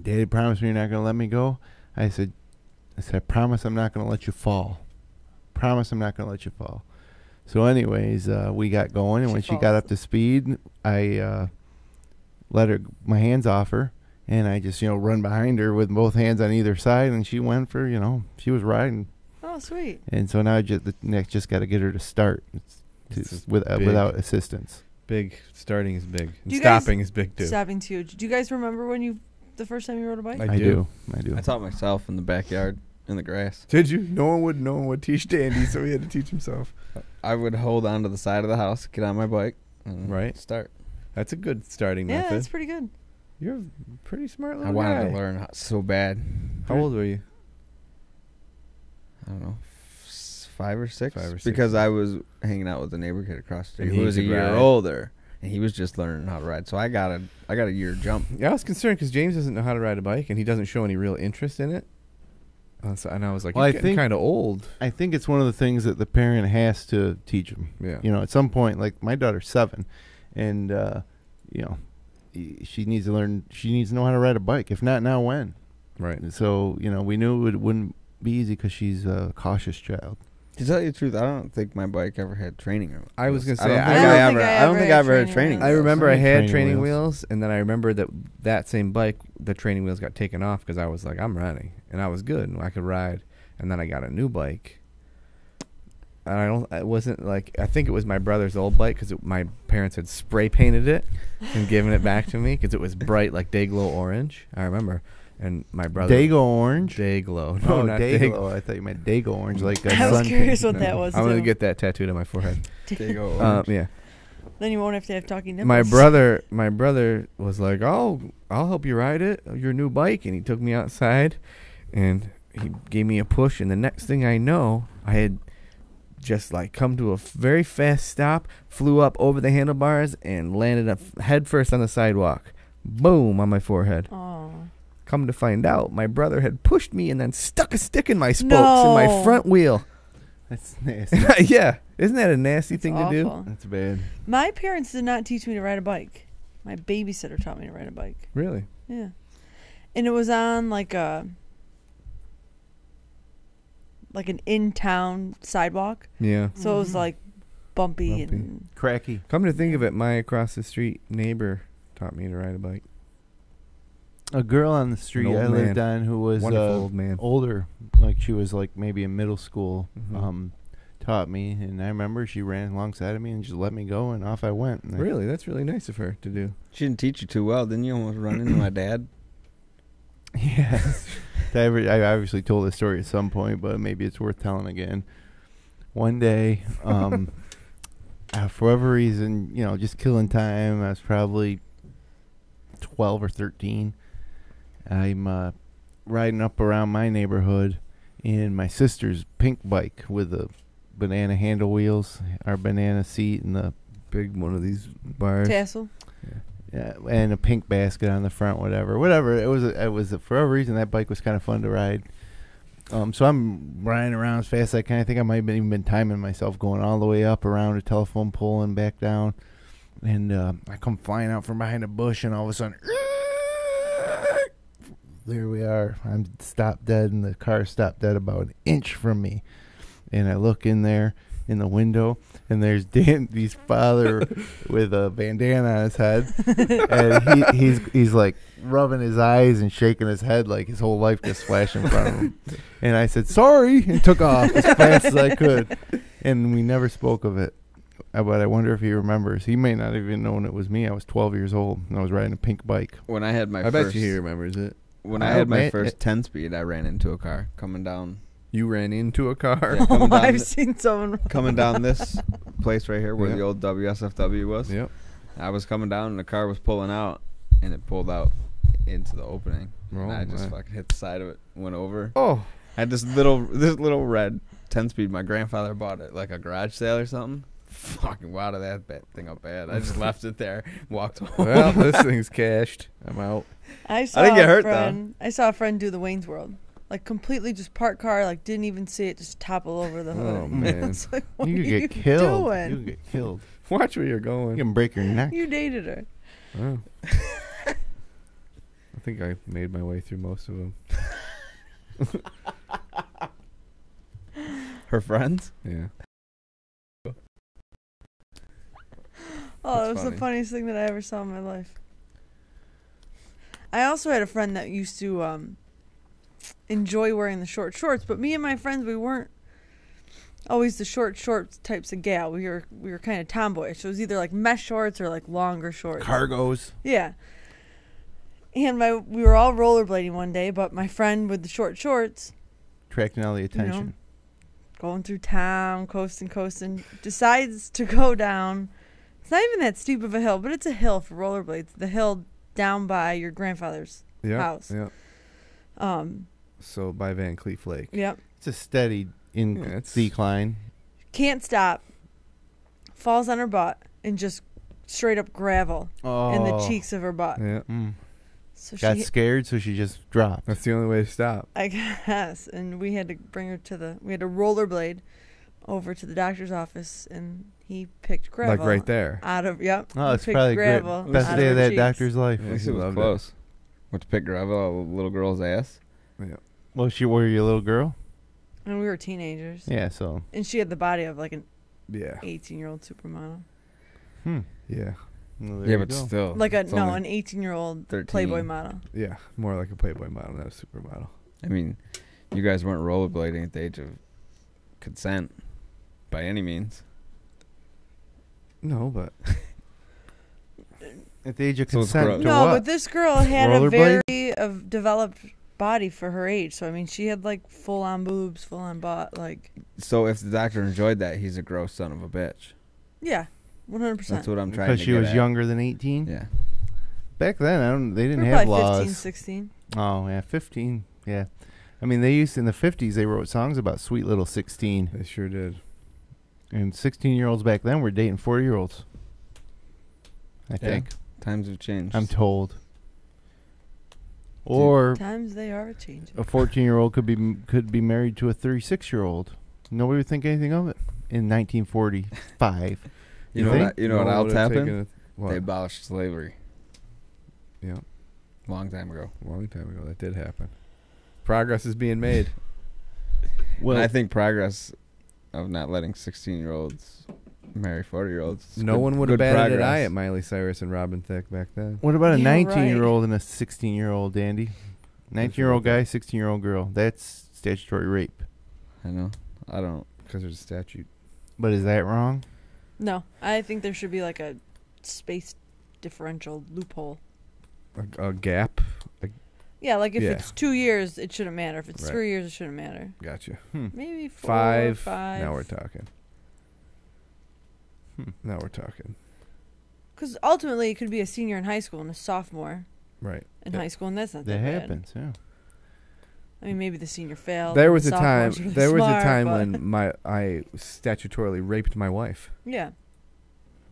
S3: Daddy promised me you're not going to let me go. I said, I promise I'm not going to let you fall. Promise I'm not going to let you fall. So anyways, we got going, and when she got up to speed, I let my hands off her, and I just, run behind her with both hands on either side, and she went for, she was riding.
S5: Oh, sweet.
S3: And so now the next just got to get her to start without assistance.
S6: Big. Starting is big. And
S5: Do you guys-
S6: stopping is big, too.
S5: Stopping's huge. Do you guys remember the first time you rode a bike?
S3: I do.
S4: I taught myself in the backyard in the grass.
S6: Did you? No one would teach Dandy, so he had to teach himself.
S4: I would hold on to the side of the house, get on my bike, and
S6: Right.
S4: start.
S6: That's a good starting
S5: Yeah,
S6: method.
S5: that's pretty good.
S6: You're a pretty smart
S4: I
S6: little
S4: wanted
S6: guy.
S4: to learn so bad.
S6: How old were you?
S4: I don't know, 5 or 6.
S6: 5 or 6.
S4: Because I was hanging out with a neighbor kid across the street
S6: And
S4: who
S6: he
S4: was a
S6: could
S4: year
S6: ride.
S4: older, and he was just learning how to ride. So I got a year jump.
S6: Yeah, I was concerned because James doesn't know how to ride a bike, and he doesn't show any real interest in it. And I was like,
S3: Well,
S6: he's getting kind of old.
S3: I think it's one of the things that the parent has to teach him.
S6: Yeah.
S3: At some point, like my daughter's 7, and she needs to learn. She needs to know how to ride a bike. If not now, when?
S6: Right.
S3: So we knew it wouldn't be easy because she's a cautious child.
S4: To tell you the truth, I don't think my bike ever had training.
S6: I was gonna
S4: I
S6: say,
S4: don't
S6: I
S4: think I ever had training.
S6: I remember I had
S3: Training
S6: training
S3: wheels.
S6: wheels, and then I remember that same bike, the training wheels got taken off because I was like, I'm running, and I was good, and I could ride. And then I got a new bike, and I think it was my brother's old bike because my parents had spray painted it and given it back to me because it was bright like Dayglow orange. I remember. And my brother.
S3: Dago orange?
S6: Dayglow.
S3: No,
S6: No, not
S3: Dayglow. I thought you meant Dago orange, like a
S5: I was
S3: sun
S5: curious
S3: paint.
S5: what that was.
S6: I'm going to
S5: too.
S6: get that tattooed on my forehead.
S5: Dago
S6: Yeah.
S5: Then you won't have to have talking nipples.
S6: My brother was like, "Oh, I'll help you ride it, your new bike," and he took me outside, and he gave me a push, and the next thing I know, I had just like come to a very fast stop, flew up over the handlebars, and landed up head first on the sidewalk. Boom, on my forehead.
S5: Oh.
S6: Come to find out, my brother had pushed me and then stuck a stick in my spokes in my front wheel.
S3: That's nasty.
S6: Yeah. Isn't that a nasty thing to do?
S5: awful.
S3: That's bad.
S5: My parents did not teach me to ride a bike. My babysitter taught me to ride a bike.
S6: Really?
S5: Yeah. And it was on like an in-town sidewalk.
S6: Yeah.
S5: So it was like bumpy. and
S3: Cracky.
S6: Come to think of it, my across the street neighbor taught me to ride a bike.
S3: A girl on the street
S6: old
S3: I lived
S6: man.
S3: on who was
S6: Wonderful old man.
S3: older, like she was like maybe in middle school,
S6: Mhm.
S3: taught me, and I remember she ran alongside of me and just let me go, and off I went. And
S6: Really? That's really nice of her to do.
S4: She didn't teach you too well. Didn't you almost run into my dad?
S3: Yeah. I obviously told this story at some point, but maybe it's worth telling again. One day, for whatever reason, just killing time, I was probably 12 or 13. I'm riding up around my neighborhood in my sister's pink bike with the banana handle wheels, our banana seat, and the
S6: big one of these bars.
S5: tassel.
S3: Yeah, and a pink basket on the front, whatever. It was for a reason that bike was kind of fun to ride. So I'm riding around as fast as I can. I think I might have even been timing myself going all the way up around a telephone pole and back down. And I come flying out from behind a bush, and all of a sudden, there we are. I'm stopped dead, and the car stopped dead about an inch from me. And I look in there in the window, and there's Dandy's father with a bandana on his head, and he's like rubbing his eyes and shaking his head like his whole life just flashed in front of him. And I said sorry and took off as fast as I could, and we never spoke of it. But I wonder if he remembers. He may not have even known it was me. I was 12 years old, and I was riding a pink bike.
S4: When I had my
S6: I bet you he remembers it.
S4: When I had my first 10-speed, I ran into a car coming down.
S6: You ran into a car?
S4: Yeah,
S5: I've seen someone
S4: coming down this place right here where
S6: Yep.
S4: the old WSFW was.
S6: Yep.
S4: I was coming down, and the car was pulling out, and it pulled out into the opening.
S6: Oh,
S4: and I just
S6: man.
S4: fucking hit the side of it, went over.
S6: Oh.
S4: I had this little red 10-speed. My grandfather bought it like a garage sale or something. Fucking wowed that thing up bad. I just left it there, walked home.
S6: Well, this thing's cashed. I'm out.
S5: I
S4: didn't get hurt, though.
S5: I saw a friend do the Wayne's World. Like, completely just parked car, like, didn't even see it, just topple over the hood.
S6: Oh, man.
S5: It's like, what
S3: You
S5: are
S3: could
S5: you
S3: get killed.
S5: doing?
S3: You could get killed.
S6: Watch where you're going.
S3: You can break your neck.
S5: You dated her.
S6: Oh. I think I made my way through most of them.
S4: Her friends?
S6: Yeah.
S5: Oh,
S4: That's
S5: that was
S4: funny.
S5: the funniest thing that I ever saw in my life. I also had a friend that used to enjoy wearing the short shorts, but me and my friends, we weren't always the short shorts types of gal. We were kind of tomboyish. So it was either like mesh shorts or like longer shorts.
S3: Cargos.
S5: Yeah. And we were all rollerblading one day, but my friend with the short shorts,
S3: Attracting all the attention.
S5: going through town, coasting, decides to go down. It's not even that steep of a hill, but it's a hill for rollerblades. The hill down by your grandfather's house.
S6: Yeah. So by Van Cleef Lake.
S5: Yep.
S3: It's a steady decline.
S5: Can't stop. Falls on her butt and just straight up gravel in the cheeks of her butt.
S6: Yeah.
S5: So
S3: Got
S5: she
S3: scared, so she just dropped.
S6: That's the only way to stop.
S5: I guess. And we had to bring her we had to rollerblade over to the doctor's office, and he picked gravel.
S6: Like right there.
S5: Out of, yep.
S3: Oh,
S5: he
S3: it's
S5: picked
S3: probably great.
S5: gravel
S3: Best
S5: out
S3: day of
S5: her
S3: that
S5: cheeks.
S3: doctor's life.
S4: At least
S6: he
S4: it was
S6: loved
S4: close. Went to pick gravel out of a little girl's ass.
S6: Yeah.
S3: Well, were you a little girl?
S5: And we were teenagers.
S3: Yeah, so.
S5: And she had the body of like an
S6: Yeah.
S5: 18-year-old supermodel.
S6: Yeah.
S3: Well,
S4: Yeah, but still.
S5: Like
S4: it's only
S5: an 18-year-old
S4: 13.
S5: Playboy model.
S6: Yeah. More like a Playboy model, not a supermodel.
S4: I mean, you guys weren't rollerblading at the age of consent by any means.
S6: No, but
S3: at the age of
S4: So it's
S3: consent,
S4: gross.
S3: to
S5: No,
S3: what?
S5: but this girl had a
S3: Rollerblade?
S5: very developed body for her age. So, I mean, she had like full-on boobs, full-on butt. Like,
S4: So if the doctor enjoyed that, he's a gross son of a bitch.
S5: yeah, 100%.
S4: That's what I'm trying
S3: Because
S4: to
S3: she
S4: get
S3: was
S4: at.
S3: younger than 18?
S4: Yeah.
S3: Back then, they didn't
S5: We're
S3: have
S5: probably
S3: laws.
S5: 15, 16.
S3: Oh, yeah, 15. Yeah. I mean, they used in the 50s, they wrote songs about sweet little 16.
S6: they sure did.
S3: And 16-year-olds back then were dating 40-year-olds. I think.
S4: Times have changed.
S3: I'm told. Or
S5: Times they are changing.
S3: a 14-year-old could be married to a 36-year-old. Nobody would think anything of it in 1945.
S4: You know
S3: think?
S4: what? You know
S6: No
S4: what
S6: one
S4: else
S6: would've
S4: happened?
S6: taken what?
S4: They abolished slavery.
S6: Yeah.
S4: Long time ago.
S6: A long time ago, that did happen. Progress is being made.
S4: Well, I think progress of not letting 16-year-olds marry 40-year-olds.
S6: No one would have batted an
S4: progress.
S6: eye at Miley Cyrus and Robin Thicke back then.
S3: What about a
S5: Yeah,
S3: 19-year-old and a 16-year-old, Andy? 19-year-old guy, 16-year-old girl. That's statutory rape.
S4: I know. I don't.
S6: Because there's a statute.
S3: But is that wrong?
S5: No, I think there should be like a space differential loophole.
S6: A gap.
S5: Yeah, like if
S6: Yeah.
S5: it's 2 years, it shouldn't matter. If it's
S6: Right.
S5: 3 years, it shouldn't matter.
S6: Gotcha.
S5: Maybe 4,
S6: 5.
S5: 5.
S6: Now we're talking. Now we're talking.
S5: Because ultimately, it could be a senior in high school and a sophomore
S6: Right.
S5: in high school, and that's not
S3: That
S5: that bad.
S3: happens, yeah.
S5: I mean, maybe the senior failed.
S6: There
S5: and
S6: was
S5: the
S6: a time.
S5: sophomores were
S6: There was a
S5: smart,
S6: time
S5: but-
S6: when I statutorily raped my wife.
S5: Yeah.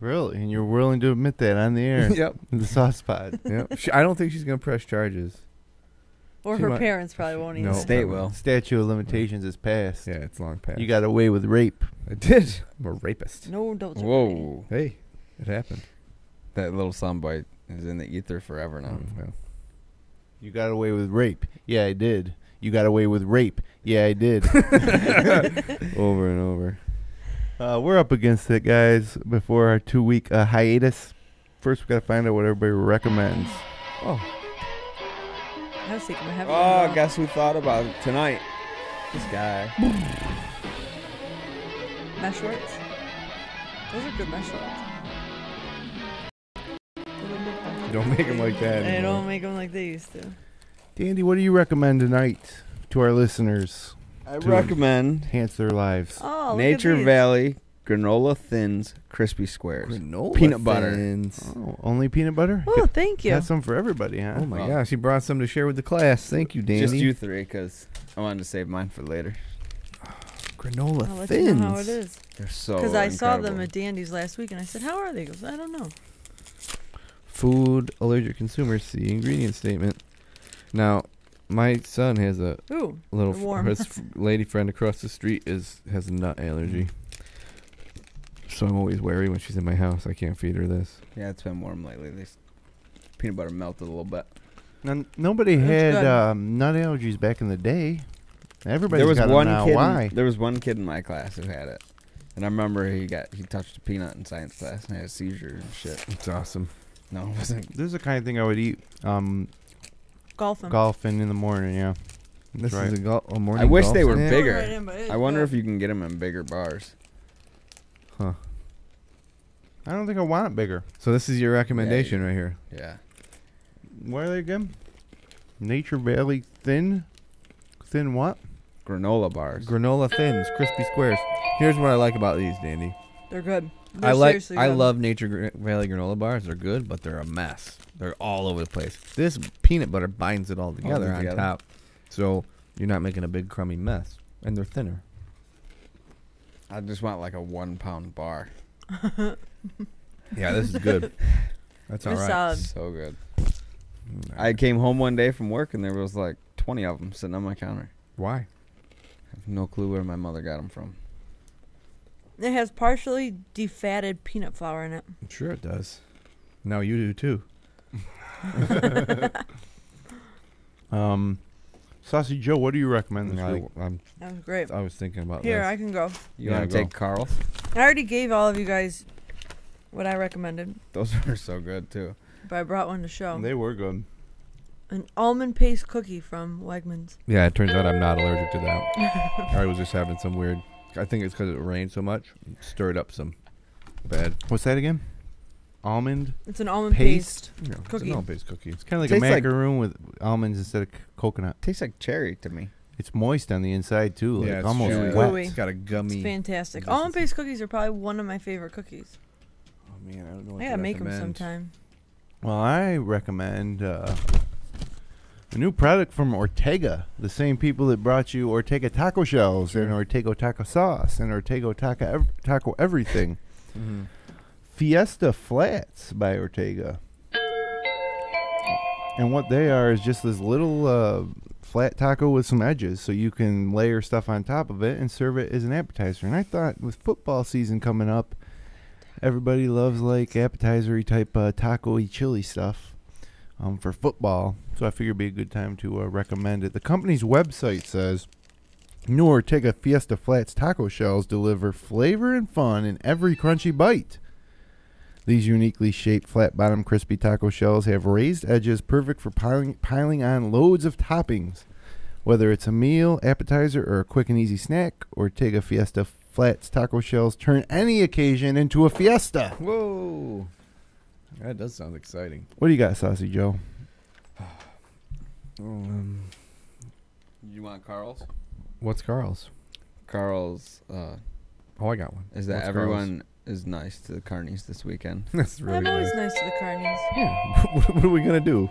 S3: Really? And you're willing to admit that on the air?
S6: Yep.
S3: The sauce pod.
S6: Yep. I don't think she's gonna press charges.
S5: Or
S6: She
S5: her
S6: might-
S5: parents probably won't even.
S6: No.
S4: State will.
S3: Statute of limitations is passed.
S6: Yeah, it's long past.
S3: You got away with rape.
S6: I did. I'm a rapist.
S5: No adultery.
S4: Whoa.
S6: Hey, it happened.
S4: That little soundbite is in the ether forever now.
S6: Well,
S3: You got away with rape. Yeah, I did. You got away with rape. Yeah, I did.
S6: over and over.
S3: We're up against it, guys, before our 2-week hiatus. First, we got to find out what everybody recommends.
S6: Oh,
S5: I was thinking of having.
S4: Oh, guess who thought about it tonight? This guy.
S5: Mesh shorts. Those are good mesh shorts.
S6: don't make them like that.
S5: They
S6: anymore.
S5: don't make them like they used to.
S3: Dandy, what do you recommend tonight to our listeners
S4: I
S3: to
S4: recommend
S3: enhance their lives?
S5: Oh, look
S4: Nature
S5: at these.
S4: Valley Granola Thins Crispy Squares.
S6: Granola
S4: Peanut butter.
S6: thins.
S3: Oh, only peanut butter?
S5: Oh, thank you.
S3: Got some for everybody, huh?
S6: Oh my
S4: Oh.
S6: gosh, he brought some to share with the class. Thank you, Dandy.
S4: Just you three, because I wanted to save mine for later.
S6: Granola
S5: I'll let
S6: thins.
S5: you know how it is.
S4: They're so
S5: Because I saw them
S4: incredible.
S5: at Dandy's last week, and I said, "How are they?" He goes, "I don't know."
S6: Food allergic consumers see ingredient statement. Now, my son has a
S5: Ooh,
S6: little
S5: they're warm.
S6: his lady friend across the street has a nut allergy. So I'm always wary when she's in my house. I can't feed her this.
S4: Yeah, it's been warm lately. This peanut butter melted a little bit.
S3: Nobody
S5: That's
S3: had
S5: good.
S3: nut allergies back in the day. Everybody's
S4: There was
S3: got 'em
S4: one
S3: now.
S4: kid.
S3: Why?
S4: There was one kid in my class who had it, and I remember he touched a peanut in science class and had a seizure and shit.
S6: It's awesome.
S4: No, it wasn't.
S3: This is the kind of thing I would eat
S5: Golfing.
S3: golfing in the morning, yeah.
S6: This
S3: right.
S6: is a morning.
S4: I wish
S6: golf
S4: they were
S6: snack.
S4: bigger.
S5: Right in, but it's
S4: I wonder
S5: good.
S4: if you can get them in bigger bars.
S6: Huh.
S3: I don't think I want it bigger.
S6: So this is your recommendation right here.
S4: Yeah.
S3: What are they again? Nature Valley Thin? Thin what?
S4: Granola bars.
S6: Granola thins, crispy squares. Here's what I like about these, Dandy.
S5: They're good.
S6: I
S5: They're seriously good.
S6: love Nature Valley granola bars. They're good, but they're a mess. They're all over the place. This peanut butter binds it all together on
S4: together.
S6: top, so you're not making a big crummy mess, and they're thinner.
S4: I just want like a 1 pound bar.
S6: Yeah, this is good. That's all
S5: They're
S6: right.
S5: solid.
S4: So good. I came home one day from work and there was like 20 of them sitting on my counter.
S6: Why?
S4: I have no clue where my mother got them from.
S5: It has partially defatted peanut flour in it.
S6: I'm sure it does. Now you do too.
S3: Saucy Joe, what do you recommend this week?
S5: That was great.
S6: I was thinking about
S5: Here,
S6: this.
S5: I can go.
S4: You
S6: Yeah,
S4: want to
S6: go.
S4: take Carl's?
S5: I already gave all of you guys what I recommended,
S4: Those are so good too.
S5: but I brought one to show.
S3: They were good.
S5: An almond paste cookie from Wegmans.
S6: Yeah, it turns out I'm not allergic to that. I was just having some weird. I think it's because it rained so much, stirred up some bad.
S3: What's that again? Almond?
S5: It's an almond
S3: Paste?
S5: paste
S6: Yeah, it's
S5: cookie.
S6: an all-based cookie.
S3: It's kind of like
S4: Tastes
S3: a
S4: like-
S3: macaroon with almonds instead of coconut.
S4: Tastes like cherry to me.
S3: It's moist on the inside, too. Like
S6: Yeah, it's
S3: almost
S6: chewy.
S3: wet.
S5: Gooey.
S6: It's got a gummy.
S5: It's fantastic.
S6: consistency.
S5: Almond paste cookies are probably one of my favorite cookies.
S6: Oh man, I don't know what
S5: I
S6: to
S5: gotta make them
S6: recommend.
S5: sometime.
S3: Well, I recommend a new product from Ortega, the same people that brought you Ortega taco shells and Ortega taco sauce and Ortega taco everything.
S6: Mm-hmm.
S3: Fiesta Flats by Ortega. And what they are is just this little flat taco with some edges, so you can layer stuff on top of it and serve it as an appetizer. And I thought with football season coming up, everybody loves like appetizer-y type taco-y chili stuff for football. So I figured it'd be a good time to recommend it. The company's website says, new Ortega Fiesta Flats taco shells deliver flavor and fun in every crunchy bite. These uniquely shaped flat-bottom crispy taco shells have raised edges perfect for piling on loads of toppings. Whether it's a meal, appetizer, or a quick and easy snack, Ortega Fiesta Flats taco shells turn any occasion into a fiesta.
S6: Whoa, that does sound exciting.
S3: What do you got, Saucy Joe?
S4: You want Carl's?
S6: What's Carl's?
S4: Carl's
S6: Oh, I got one.
S4: is that
S6: What's
S4: everyone is nice to the carnies this weekend.
S6: That's really
S5: I'm always
S6: nice.
S5: nice to the carnies.
S6: Yeah. What are we gonna do?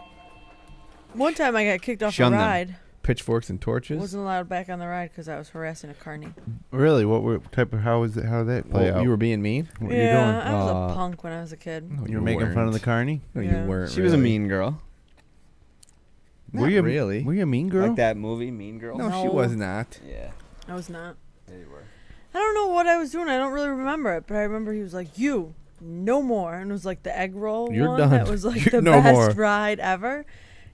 S5: One time I got kicked off
S4: Shun
S5: a
S4: them.
S5: ride.
S6: pitchforks and torches.
S5: Wasn't allowed back on the ride because I was harassing a carny.
S3: Really? What type of? How was it? How did that play out?
S6: You were being mean?
S3: What
S5: yeah,
S3: were you doing?
S5: I was a punk when I was a kid.
S6: No,
S3: You were making fun of the carny?
S6: No,
S5: Yeah.
S6: you weren't.
S4: She was a mean girl.
S6: Not
S3: Were you
S6: really.
S3: Were you a mean girl?
S4: Like that movie, Mean Girl?
S6: No, she
S5: No.
S6: was not.
S4: Yeah.
S5: I was not.
S4: Yeah, you were.
S5: I don't know what I was doing. I don't really remember it, but I remember he was like, "You, no more," and it was like the egg roll
S6: You're
S5: one.
S6: done.
S5: That was like the
S6: No
S5: best
S6: more.
S5: ride ever.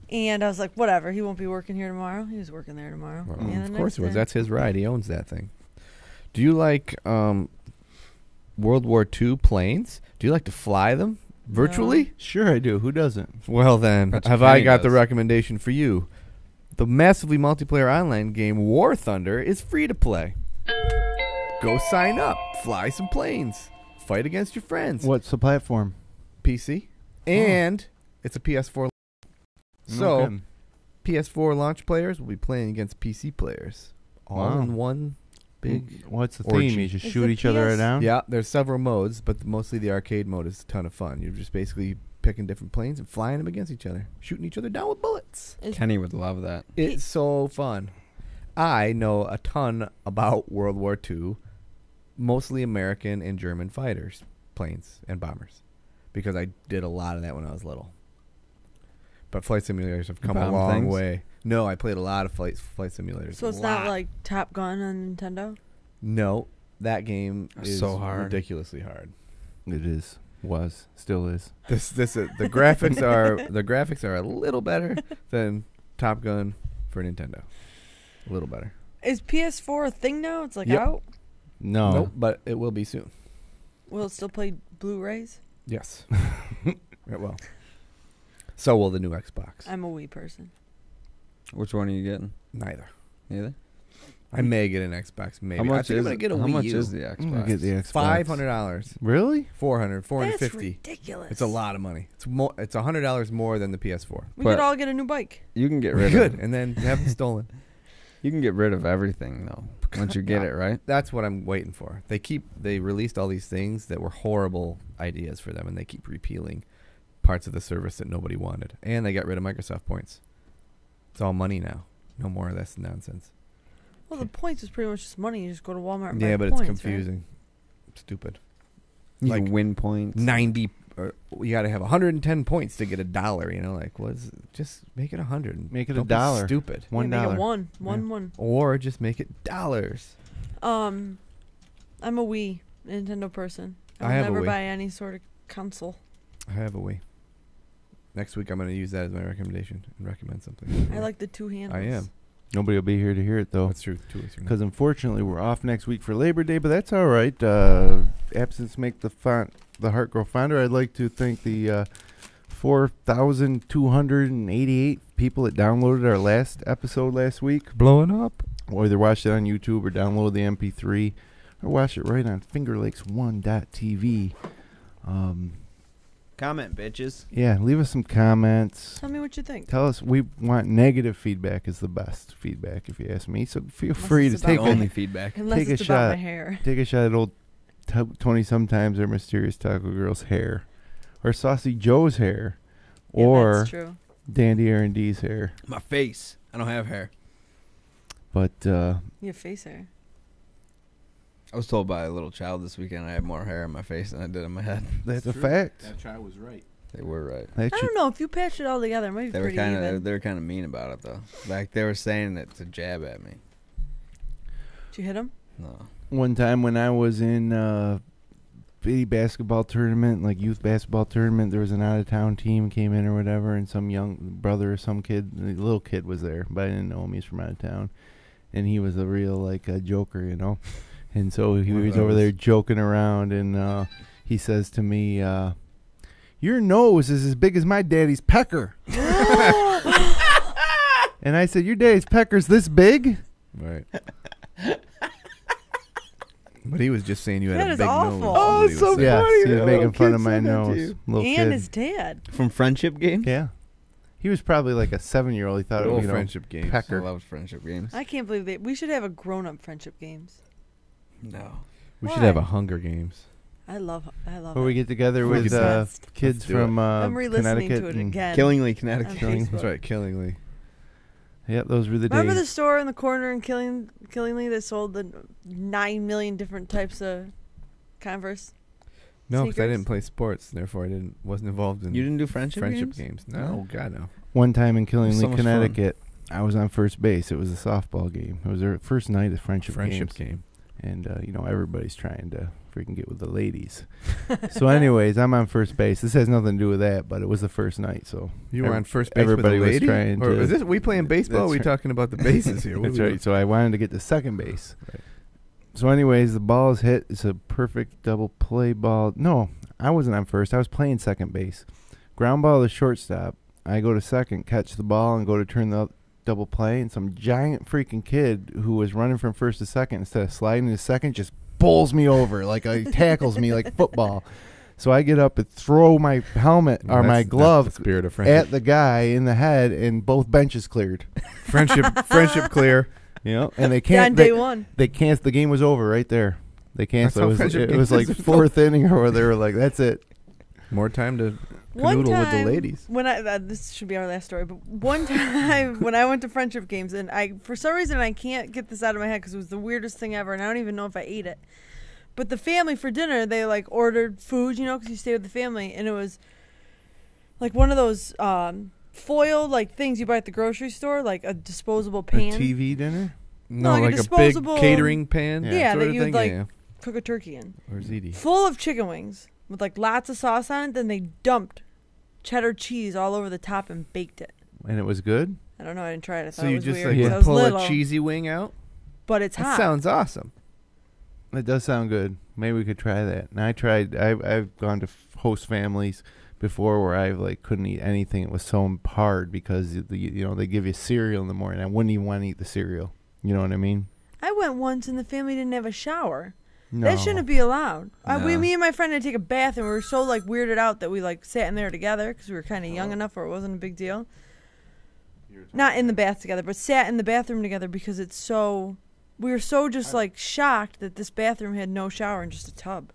S5: And I was like, "Whatever. He won't be working here tomorrow. He was working there tomorrow."
S6: Well,
S5: And
S6: of
S5: the
S6: course
S5: next
S6: it was.
S5: day-
S6: That's his ride. He owns that thing. Do you like World War II planes? Do you like to fly them virtually?
S3: Sure, I do. Who doesn't?
S6: Well, then,
S4: Bet you
S6: have I
S4: Kenny
S6: got the
S4: does.
S6: recommendation for you? The massively multiplayer online game War Thunder is free to play. Go sign up. Fly some planes. Fight against your friends.
S3: What's the platform?
S6: PC. And it's a PS4. So,
S3: Okay.
S6: PS4 launch players will be playing against PC players. All
S3: Wow.
S6: in one big...
S3: What's the
S6: orgy.
S3: theme? You just
S5: Is
S3: shoot
S5: the
S3: each other
S5: PS
S3: down?
S6: Yeah, there's several modes, but mostly the arcade mode is a ton of fun. You're just basically picking different planes and flying them against each other, shooting each other down with bullets.
S4: Kenny would love that.
S6: It's so fun. I know a ton about World War II, mostly American and German fighters, planes, and bombers, because I did a lot of that when I was little. But flight simulators have come a
S4: Bomb
S6: long
S4: things?
S6: way. No, I played a lot of flight simulators.
S5: So it's
S6: A
S5: not
S6: lot.
S5: like Top Gun on Nintendo.
S6: No, that game
S4: That's
S6: is
S4: so hard.
S6: ridiculously hard.
S3: It is. Was. Still is.
S6: The graphics are a little better than Top Gun for Nintendo. A little better.
S5: Is PS4 a thing now? It's like
S6: Yep.
S5: out.
S3: No.
S6: Nope, but it will be soon.
S5: Will it still play Blu-rays?
S6: Yes. It will. So will the new Xbox.
S5: I'm a Wii person.
S4: Which one are you getting?
S6: Neither.
S4: Neither?
S6: I may get an Xbox. Maybe.
S4: How
S6: I
S4: much
S6: think I'm
S4: is
S6: gonna get a
S4: How
S6: Wii
S4: much
S6: U.
S4: is the Xbox?
S3: I'm gonna get the Xbox.
S6: $500.
S3: Really?
S6: 400,
S5: That's
S6: 450.
S5: ridiculous.
S6: It's a lot of money. It's more. It's $100 more than the PS4.
S5: We
S4: But-
S5: could all get a new bike.
S4: You can get
S6: We're
S4: rid
S6: good,
S4: of
S6: and then have them stolen.
S4: You can get rid of everything though. Once you get it, right?
S6: That's what I'm waiting for. They released all these things that were horrible ideas for them, and they keep repealing parts of the service that nobody wanted. And they got rid of Microsoft points. It's all money now. No more of this nonsense.
S5: Well, the points is pretty much just money. You just go to Walmart and buy
S6: Yeah, but
S5: points,
S6: it's
S5: right?
S6: confusing. Stupid.
S4: You
S6: Like
S4: can win points.
S6: 90. Or you got to have 110 points to get $1. You know, like just make it 100.
S3: Make it
S6: Don't be
S3: $1.
S6: Stupid.
S5: Yeah,
S3: $1.
S5: make it one.
S6: Or just make it dollars.
S5: I'm a Wii Nintendo person.
S6: I
S5: I'll
S6: have a
S5: never
S6: Wii.
S5: buy any sort of console.
S6: I have a Wii. Next week I'm going to use that as my recommendation and recommend something.
S5: I like the two handles.
S6: I am.
S3: Nobody will be here to hear it though.
S6: That's true. 2 weeks from now.
S3: Because unfortunately we're off next week for Labor Day, but that's all right. Absence make the heart grow fonder. I'd like to thank the 4,288 people that downloaded our last episode last week.
S6: Blowing up.
S3: Or either watched it on YouTube or download the MP3 or watch it right on fingerlakes1.tv.
S4: Comment, bitches.
S3: Yeah, leave us some comments.
S5: Tell me what you think.
S3: Tell us. We want negative feedback is the best feedback, if you ask me. So feel
S5: Unless
S3: free to
S5: it's
S3: take
S5: about
S4: Only
S3: a
S4: feedback.
S5: Unless
S3: take a
S5: it's about
S3: shot.
S5: my hair.
S3: take a shot at old Tony Sometimes or Mysterious Taco Girl's hair, or Saucy Joe's hair,
S5: Yeah,
S3: or
S5: that's true.
S3: Dandy R&D's hair.
S4: My face. I don't have hair.
S3: But
S5: You have face hair.
S4: I was told by a little child this weekend I had more hair on my face than I did on my head.
S3: that's a fact.
S6: That child was right.
S4: They were right.
S3: That
S5: I
S3: should-
S5: don't know. If you patch it all together, it might be
S4: They were
S5: pretty
S4: kind
S5: even.
S4: of mean about it though. Like they were saying it to jab at me.
S5: Did you hit him?
S4: No.
S3: One time when I was in bitty basketball tournament, like youth basketball tournament, there was an out of town team came in or whatever, and some young brother or some kid, the little kid was there, but I didn't know him. He's from out of town, and he was a real like a joker, you know. And so he
S6: One of
S3: was over
S6: those.
S3: there joking around, and he says to me, "Your nose is as big as my daddy's pecker." And I said, "Your daddy's pecker's this big?"
S6: Right. But he was just saying you had
S5: That
S6: a
S5: is
S6: big
S5: awful.
S6: nose.
S5: Oh,
S6: is what he was
S4: so
S6: saying.
S3: Yes,
S4: funny
S3: he was
S4: that
S3: making
S4: little
S3: fun
S4: kid
S3: of my
S4: said that to
S3: nose.
S4: you.
S3: Little
S5: And
S3: kid.
S5: his dad.
S4: From friendship games?
S3: Yeah. He was probably like a 7-year-old. He thought it
S6: Little
S3: was, you know,
S6: friendship games.
S4: I
S3: pecker.
S4: loved friendship games.
S5: I can't believe we should have a grown-up friendship games.
S4: No.
S6: We should
S5: Why?
S6: have a Hunger Games.
S5: I love
S3: Where we
S5: it.
S3: get together
S6: We
S3: with
S6: could do it.
S3: kids
S6: Let's do
S3: from
S5: I'm re-listening
S3: Connecticut
S5: to it
S3: and
S5: again.
S4: Killingly,
S5: on
S4: Connecticut.
S5: Facebook.
S6: That's right, Killingly.
S3: Yep, those were the
S5: Remember the
S3: days.
S5: store in the corner in Killingly that sold the 9 million different types of Converse?
S6: No, because I
S5: Sneakers?
S6: didn't play sports, therefore wasn't involved in.
S4: You didn't do friendship
S6: games? No, God no.
S3: One time in Killingly,
S4: so much fun.
S3: Connecticut, I was on first base. It was a softball game. It was their first night of friendship games.
S6: game.
S3: And, everybody's trying to freaking get with the ladies. So anyways, I'm on first base. This has nothing to do with that, but it was the first night, so.
S6: You were on first base
S3: everybody
S6: with a
S3: was
S6: lady?
S3: trying
S6: Or
S3: to.
S6: is this, we playing baseball? Or are we
S3: That's right.
S6: talking about the bases here?
S3: That's right. So I wanted to get to second base.
S6: Right.
S3: So anyways, the ball is hit. It's a perfect double play ball. No, I wasn't on first. I was playing second base. Ground ball to shortstop. I go to second, catch the ball, and go to turn the double play. And some giant freaking kid who was running from first to second, instead of sliding to second, just bowls me over. Like, he tackles me like football. So I get up and throw my helmet or my glove
S6: the spirit of friendship.
S3: at the guy in the head, and both benches cleared.
S6: friendship clear.
S3: And they can't.
S5: On day one.
S3: They can't. The game was over right there. They canceled.
S6: That's how
S3: It
S6: friendship
S3: was like
S6: games are
S3: fourth inning, or they were like, "That's it."
S6: More time to
S5: One
S6: canoodle
S5: time,
S6: with the ladies.
S5: when this should be our last story, but one time when I went to friendship games, and for some reason I can't get this out of my head because it was the weirdest thing ever, and I don't even know if I ate it. But the family for dinner, they like ordered food, because you stay with the family, and it was like one of those foiled like things you buy at the grocery store, like a disposable pan.
S3: A TV dinner.
S6: No,
S5: like a
S6: like a big
S5: disposable-
S6: catering pan.
S5: Yeah,
S6: sort
S5: that
S6: of
S5: you would
S6: thing?
S5: cook a turkey in.
S6: Or ziti.
S5: Full of chicken wings with like lots of sauce on it. Then they dumped cheddar cheese all over the top and baked it.
S3: And it was good.
S5: I don't know. I didn't try it. I thought
S6: So
S5: it
S6: you
S5: was
S6: just
S5: weird.
S6: like
S5: 'cause I was
S6: pull
S5: little,
S6: a cheesy wing out?
S5: but it's
S6: That
S5: hot.
S6: sounds awesome.
S3: It does sound good. Maybe we could try that. And I tried. I've gone to host families before where I like couldn't eat anything. It was so hard because they give you cereal in the morning. I wouldn't even want to eat the cereal. You know what I mean?
S5: I went once and the family didn't have a shower.
S3: No.
S5: That shouldn't be allowed.
S4: No.
S5: Me and my friend had to take a bath, and we were so like weirded out that we like sat in there together because we were kind of young enough where it wasn't a big deal. Not in the bath together, but sat in the bathroom together because it's so. We were so just like shocked that this bathroom had no shower and just a tub.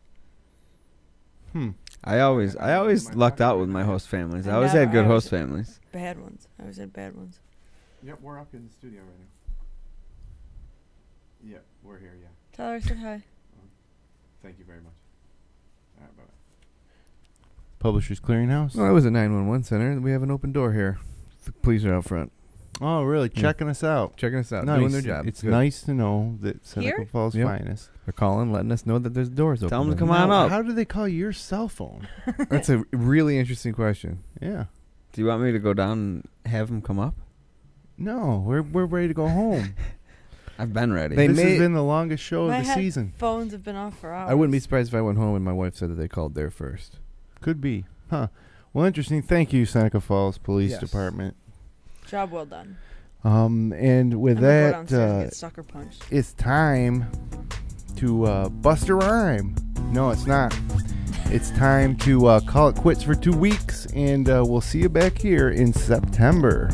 S4: I always lucked out with my host families. I always
S5: never-
S4: had good
S5: I always-
S4: host families.
S5: Bad ones. I always had bad ones.
S3: Yep, we're up in the studio right now. Yep, we're here. Yeah.
S5: Tell her I said hi.
S3: Thank you very much. All right, bye. Publishers Clearinghouse.
S6: Well, I was at 911 Center. We have an open door here. The police are out front.
S3: Oh, really?
S6: Yeah.
S3: Checking us out.
S6: Checking us out.
S3: Nice.
S6: Doing their job.
S3: It's
S6: Good.
S3: nice to know that Seneca
S5: Here?
S3: Falls
S6: Yep.
S3: finest.
S6: They're calling, letting us know that there's doors open.
S4: Tell 'em to
S6: now.
S4: come on
S3: Now,
S4: up.
S3: How do they call your cell phone?
S6: That's a really interesting question.
S3: Yeah.
S4: Do you want me to go down and have them come up?
S3: No, we're ready to go home.
S4: I've been ready.
S6: They
S3: This has
S6: may-
S3: been the longest show
S5: My
S3: of the season.
S5: Phones have been off for hours.
S6: I wouldn't be surprised if I went home and my wife said that they called there first.
S3: Could be. Huh. Well, interesting. Thank you, Seneca Falls Police
S6: Yes.
S3: Department.
S5: Job well done.
S3: And with
S5: I'm gonna go
S3: that,
S5: downstairs and get sucker punched.
S3: it's time to bust a rhyme. No, it's not. It's time to call it quits for 2 weeks, and we'll see you back here in September.